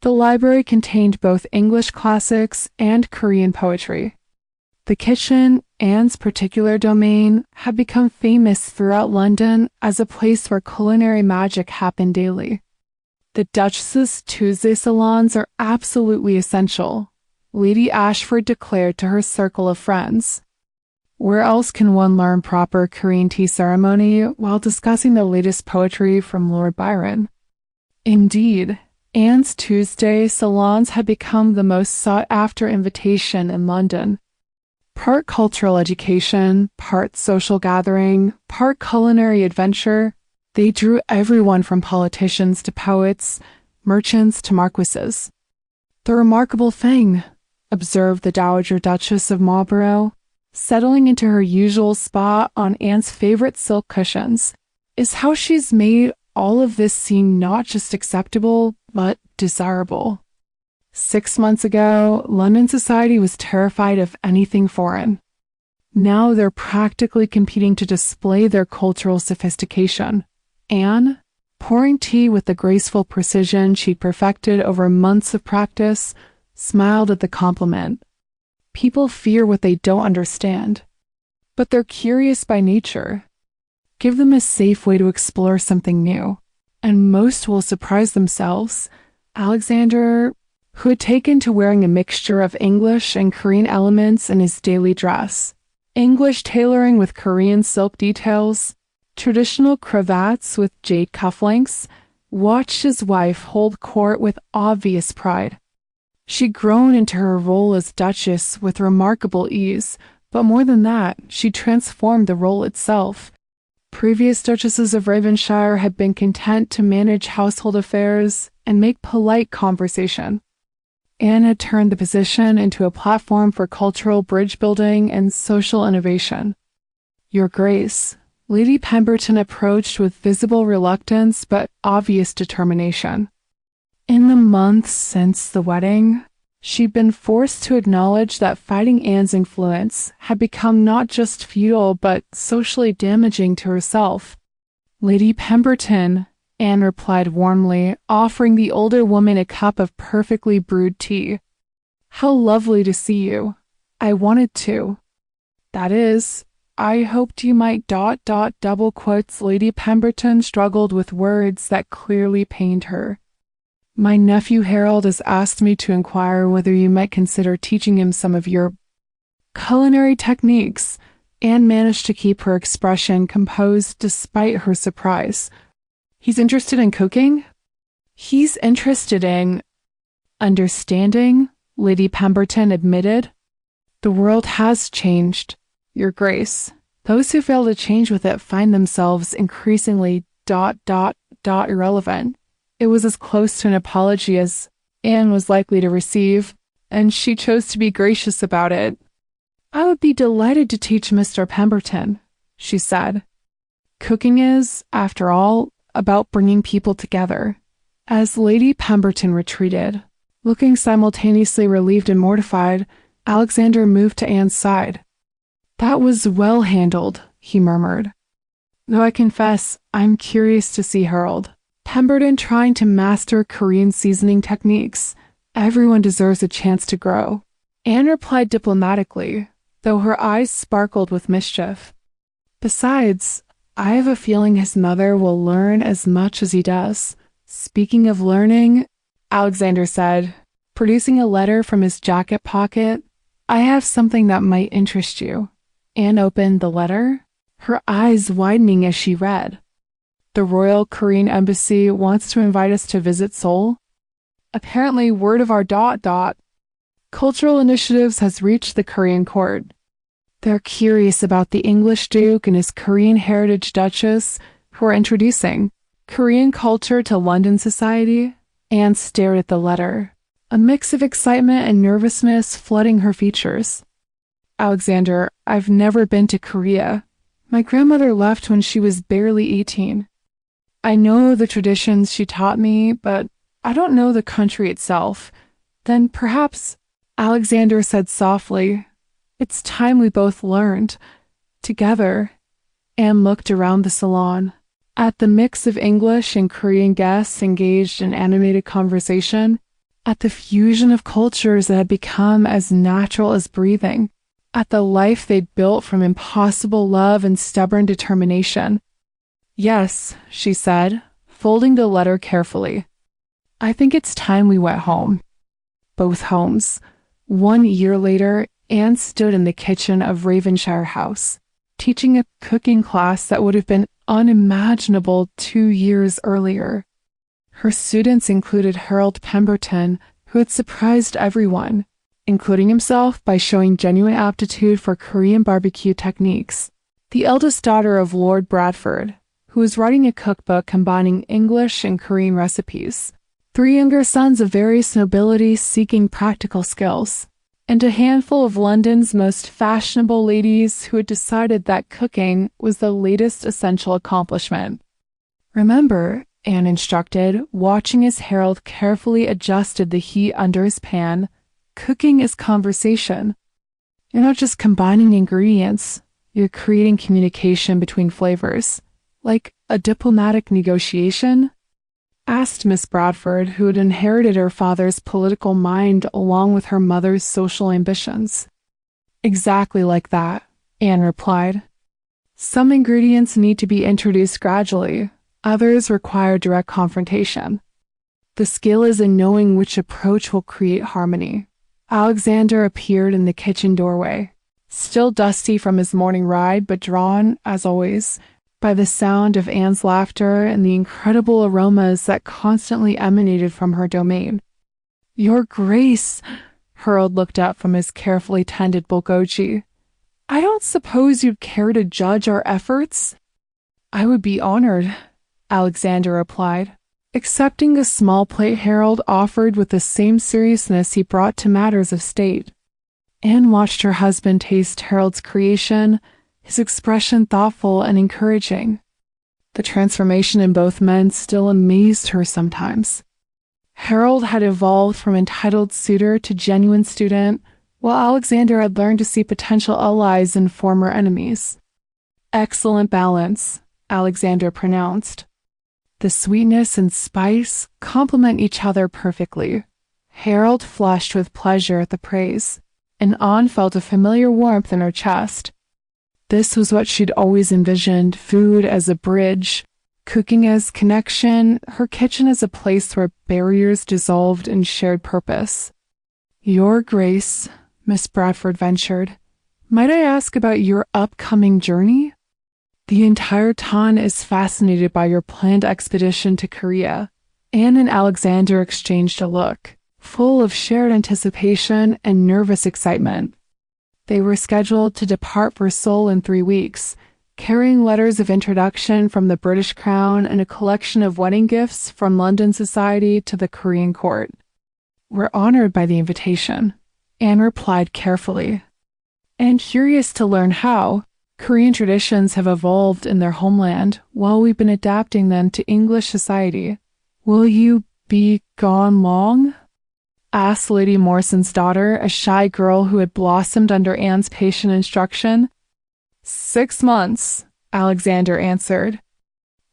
A: The library contained both English classics and Korean poetry. The kitchen, Anne's particular domain, had become famous throughout London as a place where culinary magic happened daily. The Duchess's Tuesday salons are absolutely essential, Lady Ashford declared to her circle of friends. Where else can one learn proper Korean tea ceremony while discussing the latest poetry from Lord Byron? Indeed, Anne's Tuesday salons had become the most sought-after invitation in London. Part cultural education, part social gathering, part culinary adventure, they drew everyone from politicians to poets, merchants to marquises. "The remarkable thing," observed the Dowager Duchess of Marlborough, settling into her usual spot on Anne's favorite silk cushions, "is how she's made all of this seem not just acceptable, but desirable. 6 months ago, London society was terrified of anything foreign. Now they're practically competing to display their cultural sophistication." Anne, pouring tea with the graceful precision she'd perfected over months of practice, smiled at the compliment. People fear what they don't understand, but they're curious by nature. Give them a safe way to explore something new, and most will surprise themselves. Alexander, who had taken to wearing a mixture of English and Korean elements in his daily dress, English tailoring with Korean silk details, traditional cravats with jade cufflinks, watched his wife hold court with obvious pride. She'd grown into her role as Duchess with remarkable ease, but more than that, she transformed the role itself. Previous Duchesses of Ravenshire had been content to manage household affairs and make polite conversation. Anne had turned the position into a platform for cultural bridge building and social innovation. "Your Grace," Lady Pemberton approached with visible reluctance but obvious determination. In the months since the wedding, she'd been forced to acknowledge that fighting Anne's influence had become not just futile but socially damaging to herself. "Lady Pemberton," Anne replied warmly, offering the older woman a cup of perfectly brewed tea. "How lovely to see you. I wanted to. That is, I hoped you might ... double quotes." Lady Pemberton struggled with words that clearly pained her. My nephew Harold has asked me to inquire whether you might consider teaching him some of your culinary techniques." Anne managed to keep her expression composed despite her surprise. "He's interested in cooking?" "He's interested in understanding," Lady Pemberton admitted. "The world has changed, Your Grace. Those who fail to change with it find themselves increasingly ... irrelevant." It was as close to an apology as Anne was likely to receive, and she chose to be gracious about it. "I would be delighted to teach Mr. Pemberton," she said. Cooking is, after all, about bringing people together. As Lady Pemberton retreated, looking simultaneously relieved and mortified, Alexander moved to Anne's side. "That was well handled," he murmured. "Though I confess, I'm curious to see Harold Pemberton trying to master Korean seasoning techniques. Everyone deserves a chance to grow." Anne replied diplomatically, though her eyes sparkled with mischief. "Besides, I have a feeling his mother will learn as much as he does." "Speaking of learning," Alexander said, producing a letter from his jacket pocket, "I have something that might interest you." Anne opened the letter, her eyes widening as she read. "The Royal Korean Embassy wants to invite us to visit Seoul. Apparently word of our ... cultural initiatives has reached the Korean court. They're curious about the English Duke and his Korean heritage Duchess, who are introducing Korean culture to London society." Anne stared at the letter, a mix of excitement and nervousness flooding her features. "Alexander, I've never been to Korea. My grandmother left when she was barely 18. I know the traditions she taught me, but I don't know the country itself." "Then perhaps," Alexander said softly, "it's time we both learned together." Anne looked around the salon, at the mix of English and Korean guests engaged in animated conversation, at the fusion of cultures that had become as natural as breathing, at the life they'd built from impossible love and stubborn determination. "Yes," she said, folding the letter carefully. "I think it's time we went home." Both homes. 1 year later, Anne stood in the kitchen of Ravenshire House, teaching a cooking class that would have been unimaginable 2 years earlier. Her students included Harold Pemberton, who had surprised everyone, including himself, by showing genuine aptitude for Korean barbecue techniques. The eldest daughter of Lord Bradford, who was writing a cookbook combining English and Korean recipes. 3 younger sons of various nobility seeking practical skills, and a handful of London's most fashionable ladies who had decided that cooking was the latest essential accomplishment. "Remember," Anne instructed, watching as Harold carefully adjusted the heat under his pan, "cooking is conversation. You're not just combining ingredients, you're creating communication between flavors, like a diplomatic negotiation?" asked Miss Bradford, who had inherited her father's political mind along with her mother's social ambitions. "Exactly like that," Anne replied. "Some ingredients need to be introduced gradually, others require direct confrontation. The skill is in knowing which approach will create harmony." Alexander appeared in the kitchen doorway, still dusty from his morning ride, but drawn, as always, by the sound of Anne's laughter and the incredible aromas that constantly emanated from her domain. "Your Grace," Harold looked up from his carefully tended bulgogi, "I don't suppose you'd care to judge our efforts?" "I would be honored," Alexander replied, accepting a small plate Harold offered with the same seriousness he brought to matters of state. Anne watched her husband taste Harold's creation, his expression thoughtful and encouraging. The transformation in both men still amazed her sometimes. Harold had evolved from entitled suitor to genuine student, while Alexander had learned to see potential allies in former enemies. "Excellent balance," Alexander pronounced. "The sweetness and spice complement each other perfectly." Harold flushed with pleasure at the praise, and Anne felt a familiar warmth in her chest. This was what she'd always envisioned, food as a bridge, Cooking as connection, her kitchen as a place where barriers dissolved in shared purpose. Your Grace, Miss Bradford ventured, might I ask about your upcoming journey? The entire town is fascinated by your planned expedition to Korea. Anne and Alexander exchanged a look, full of shared anticipation and nervous excitement. They were scheduled to depart for Seoul in 3 weeks, carrying letters of introduction from the British Crown and a collection of wedding gifts from London society to the Korean court. We're honored by the invitation, Anne replied carefully. And curious to learn how, Korean traditions have evolved in their homeland while we've been adapting them to English society. Will you be gone long? Asked Lady Morson's daughter, a shy girl who had blossomed under Anne's patient instruction. 6 months, Alexander answered.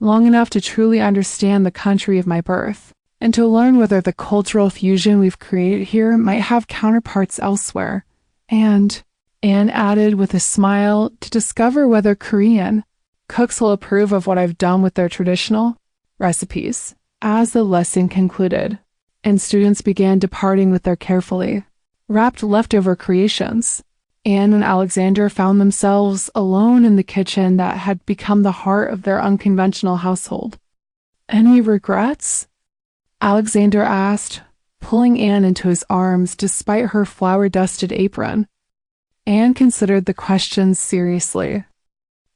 A: Long enough to truly understand the country of my birth, and to learn whether the cultural fusion we've created here might have counterparts elsewhere. And, Anne added with a smile, to discover whether Korean cooks will approve of what I've done with their traditional recipes. As the lesson concluded, and students began departing with their carefully wrapped leftover creations, Anne and Alexander found themselves alone in the kitchen that had become the heart of their unconventional household. Any regrets? Alexander asked, pulling Anne into his arms despite her flour-dusted apron. Anne considered the question seriously.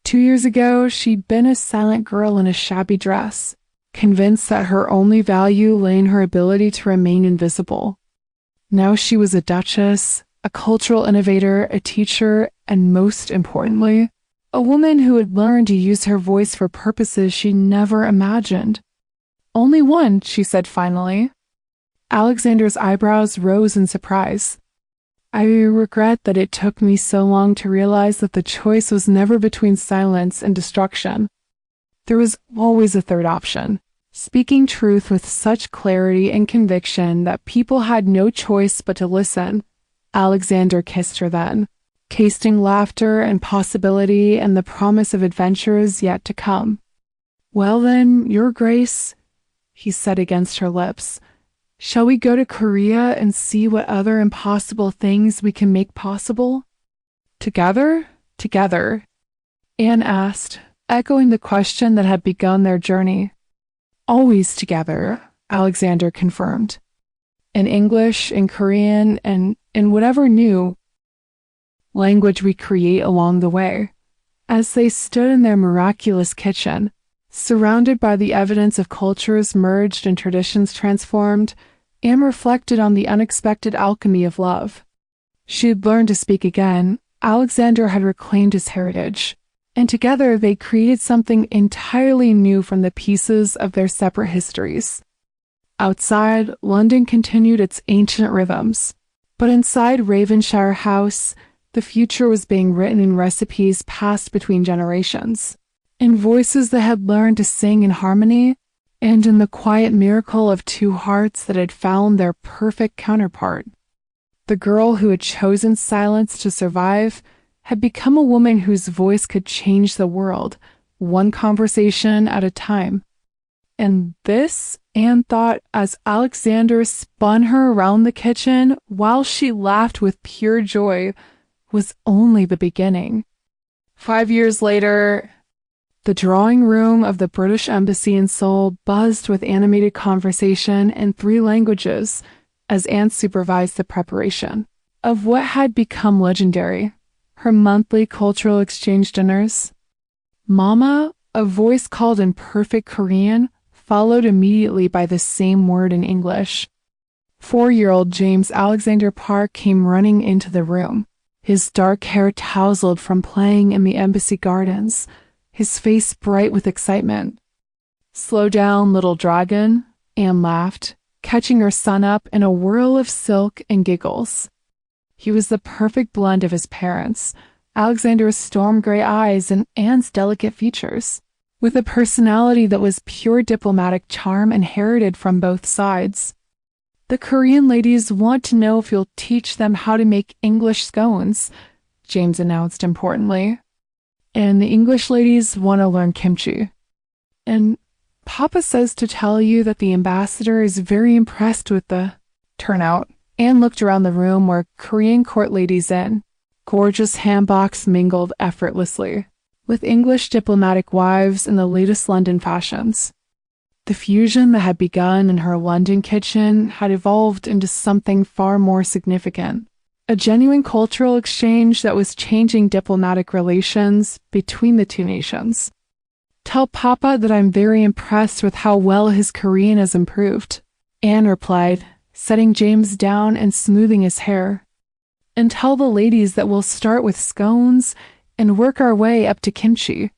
A: 2 years ago, she'd been a silent girl in a shabby dress, convinced that her only value lay in her ability to remain invisible. Now she was a duchess, a cultural innovator, a teacher, and most importantly, a woman who had learned to use her voice for purposes she never imagined. Only one, she said finally. Alexander's eyebrows rose in surprise. I regret that it took me so long to realize that the choice was never between silence and destruction. There was always a third option, speaking truth with such clarity and conviction that people had no choice but to listen. Alexander kissed her then, tasting laughter and possibility and the promise of adventures yet to come. Well then, Your Grace, he said against her lips, shall we go to Korea and see what other impossible things we can make possible? Together? Together, Anne asked, echoing the question that had begun their journey. Always together, Alexander confirmed. In English, in Korean, and in whatever new language we create along the way. As they stood in their miraculous kitchen, surrounded by the evidence of cultures merged and traditions transformed, Anne reflected on the unexpected alchemy of love. She had learned to speak again. Alexander had reclaimed his heritage, and together they created something entirely new from the pieces of their separate histories. Outside, London continued its ancient rhythms, but inside Ravenshire House, the future was being written in recipes passed between generations, in voices that had learned to sing in harmony, and in the quiet miracle of 2 hearts that had found their perfect counterpart. The girl who had chosen silence to survive had become a woman whose voice could change the world, one conversation at a time. And this, Anne thought, as Alexander spun her around the kitchen while she laughed with pure joy, was only the beginning. 5 years later, the drawing room of the British Embassy in Seoul buzzed with animated conversation in 3 languages as Anne supervised the preparation of what had become legendary, her monthly cultural exchange dinners. Mama, a voice called in perfect Korean, followed immediately by the same word in English. 4-year-old James Alexander Park came running into the room, his dark hair tousled from playing in the embassy gardens, his face bright with excitement. Slow down, little dragon, Anne laughed, catching her son up in a whirl of silk and giggles. He was the perfect blend of his parents, Alexander's storm gray eyes and Anne's delicate features, with a personality that was pure diplomatic charm inherited from both sides. The Korean ladies want to know if you'll teach them how to make English scones, James announced importantly. And the English ladies want to learn kimchi. And Papa says to tell you that the ambassador is very impressed with the turnout." Anne looked around the room where Korean court ladies in gorgeous handbocks mingled effortlessly with English diplomatic wives in the latest London fashions. The fusion that had begun in her London kitchen had evolved into something far more significant, a genuine cultural exchange that was changing diplomatic relations between the two nations. "Tell Papa that I'm very impressed with how well his Korean has improved," Anne replied, setting James down and smoothing his hair. "And tell the ladies that we'll start with scones and work our way up to kimchi."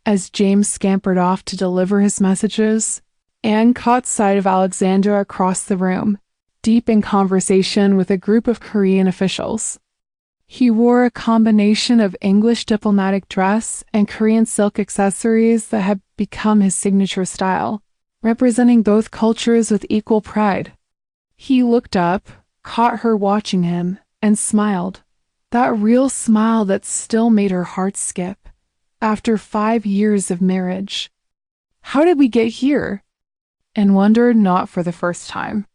A: As James scampered off to deliver his messages, Anne caught sight of Alexander across the room, deep in conversation with a group of Korean officials. He wore a combination of English diplomatic dress and Korean silk accessories that had become his signature style, representing both cultures with equal pride. He looked up, caught her watching him, and smiled. That real smile that still made her heart skip. After 5 years of marriage. "How did we get here?" And wondered not for the first time.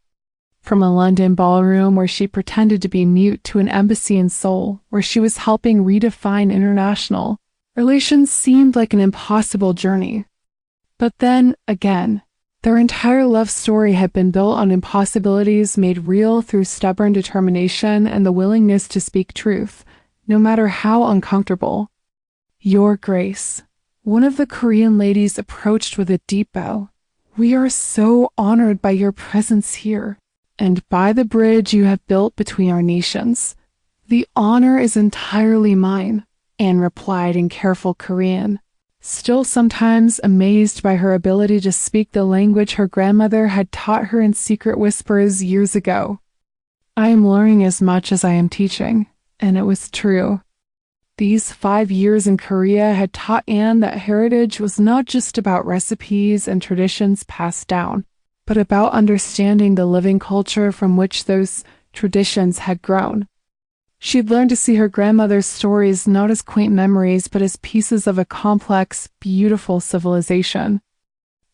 A: From a London ballroom where she pretended to be mute to an embassy in Seoul, where she was helping redefine international relations, seemed like an impossible journey. But then, again, their entire love story had been built on impossibilities made real through stubborn determination and the willingness to speak truth, no matter how uncomfortable. "Your Grace," one of the Korean ladies approached with a deep bow. "We are so honored by your presence here, and by the bridge you have built between our nations." "The honor is entirely mine," Anne replied in careful Korean, still sometimes amazed by her ability to speak the language her grandmother had taught her in secret whispers years ago. "I am learning as much as I am teaching," and it was true. These 5 years in Korea had taught Anne that heritage was not just about recipes and traditions passed down, but about understanding the living culture from which those traditions had grown. She'd learned to see her grandmother's stories not as quaint memories, but as pieces of a complex, beautiful civilization.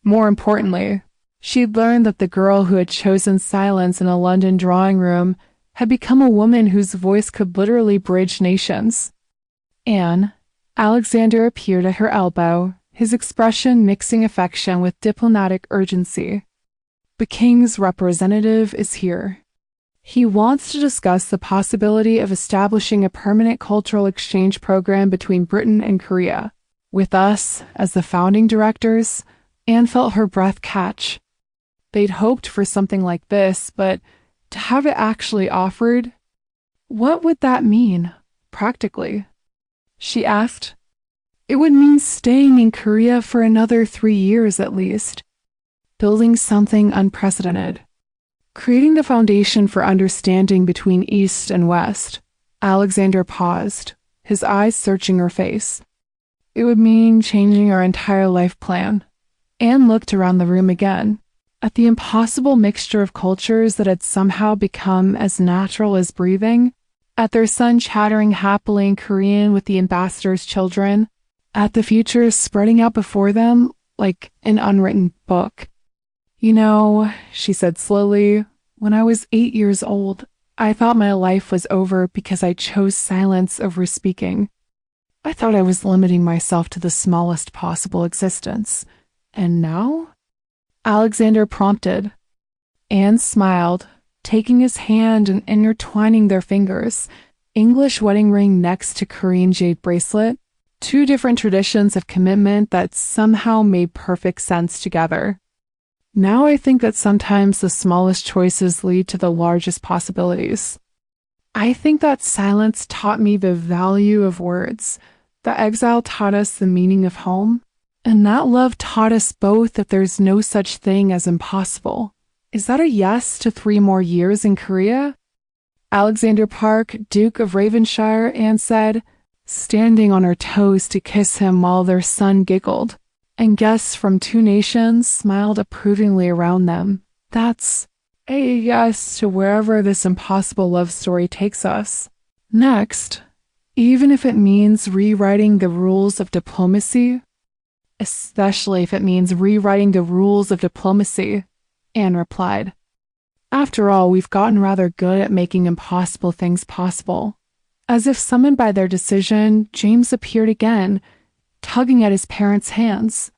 A: More importantly, she'd learned that the girl who had chosen silence in a London drawing room had become a woman whose voice could literally bridge nations. "Anne," Alexander appeared at her elbow, his expression mixing affection with diplomatic urgency. "The king's representative is here. He wants to discuss the possibility of establishing a permanent cultural exchange program between Britain and Korea. With us, as the founding directors," Anne felt her breath catch. They'd hoped for something like this, but to have it actually offered, what would that mean, practically? She asked. "It would mean staying in Korea for another 3 years at least, building something unprecedented. Creating the foundation for understanding between East and West." Alexander paused, his eyes searching her face. "It would mean changing our entire life plan." Anne looked around the room again, at the impossible mixture of cultures that had somehow become as natural as breathing, at their son chattering happily in Korean with the ambassador's children, at the future spreading out before them like an unwritten book. "You know," she said slowly, "when I was 8 years old, I thought my life was over because I chose silence over speaking. I thought I was limiting myself to the smallest possible existence. And now?" Alexander prompted. Anne smiled, taking his hand and intertwining their fingers, English wedding ring next to Korean jade bracelet, 2 different traditions of commitment that somehow made perfect sense together. "Now I think that sometimes the smallest choices lead to the largest possibilities. I think that silence taught me the value of words, that exile taught us the meaning of home, and that love taught us both that there's no such thing as impossible. Is that a yes to 3 more years in Korea?" "Alexander Park, Duke of Ravenshire," Anne said, standing on her toes to kiss him while their son giggled, and guests from 2 nations smiled approvingly around them. "That's a yes to wherever this impossible love story takes us. Next, even if it means rewriting the rules of diplomacy." especially if it means rewriting the rules of diplomacy, Anne replied. After all, we've gotten rather good at making impossible things possible. As if summoned by their decision, James appeared again, tugging at his parents' hands.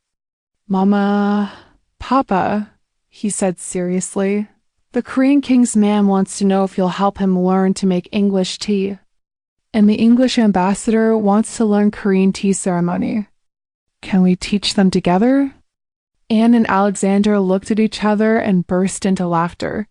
A: Mama, Papa, he said seriously, the Korean King's man wants to know if you'll help him learn to make English tea. And the English ambassador wants to learn Korean tea ceremony. Can we teach them together? Anne and Alexander looked at each other and burst into laughter.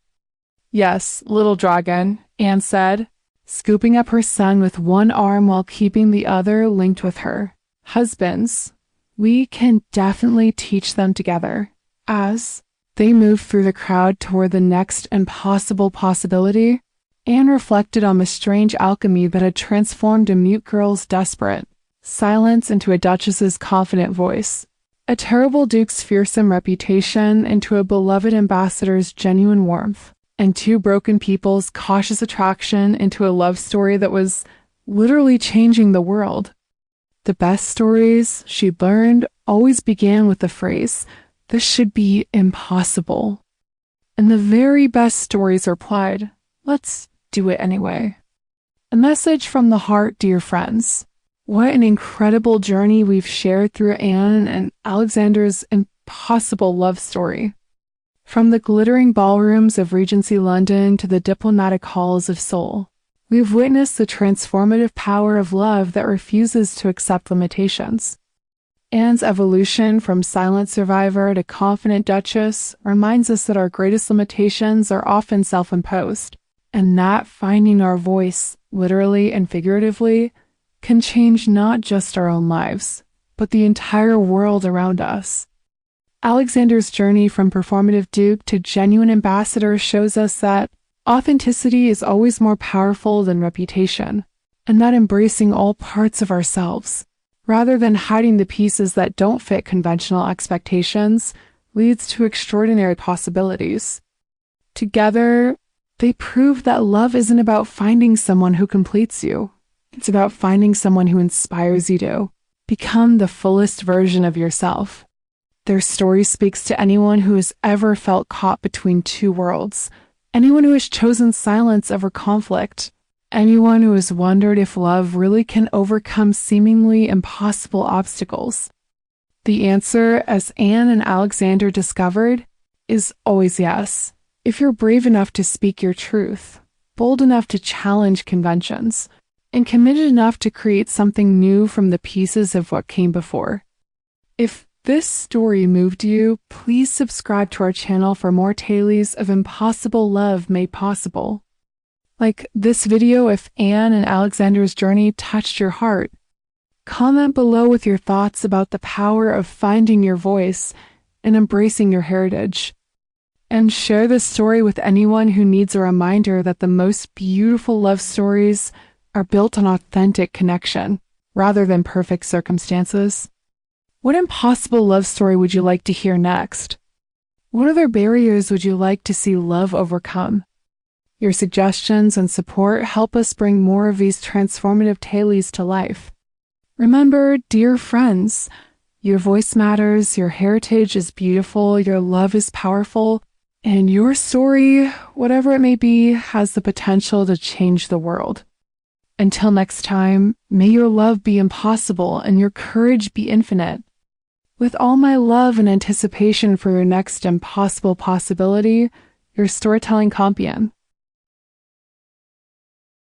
A: Yes, little dragon, Anne said, scooping up her son with one arm while keeping the other linked with her. Husbands, we can definitely teach them together. As they moved through the crowd toward the next impossible possibility, Anne reflected on the strange alchemy that had transformed a mute girl's desperate silence into a duchess's confident voice, a terrible duke's fearsome reputation into a beloved ambassador's genuine warmth, and two broken people's cautious attraction into a love story that was literally changing the world. The best stories, she learned, always began with the phrase, "This should be impossible." And the very best stories replied, "Let's do it anyway." A message from the heart, dear friends. What an incredible journey we've shared through Anne and Alexander's impossible love story. From the glittering ballrooms of Regency London to the diplomatic halls of Seoul, we've witnessed the transformative power of love that refuses to accept limitations. Anne's evolution from silent survivor to confident duchess reminds us that our greatest limitations are often self-imposed, and that finding our voice, literally and figuratively, can change not just our own lives, but the entire world around us. Alexander's journey from performative duke to genuine ambassador shows us that authenticity is always more powerful than reputation, and that embracing all parts of ourselves, rather than hiding the pieces that don't fit conventional expectations, leads to extraordinary possibilities. Together, they prove that love isn't about finding someone who completes you. It's about finding someone who inspires you to become the fullest version of yourself. Their story speaks to anyone who has ever felt caught between two worlds, anyone who has chosen silence over conflict, anyone who has wondered if love really can overcome seemingly impossible obstacles. The answer, as Anne and Alexander discovered, is always yes. If you're brave enough to speak your truth, bold enough to challenge conventions, and committed enough to create something new from the pieces of what came before. If this story moved you, please subscribe to our channel for more tales of impossible love made possible. Like this video if Anne and Alexander's journey touched your heart. Comment below with your thoughts about the power of finding your voice and embracing your heritage. And share this story with anyone who needs a reminder that the most beautiful love stories are built on authentic connection, rather than perfect circumstances. What impossible love story would you like to hear next? What other barriers would you like to see love overcome? Your suggestions and support help us bring more of these transformative tales to life. Remember, dear friends, your voice matters, your heritage is beautiful, your love is powerful, and your story, whatever it may be, has the potential to change the world. Until next time, may your love be impossible and your courage be infinite. With all my love and anticipation for your next impossible possibility, your storytelling champion.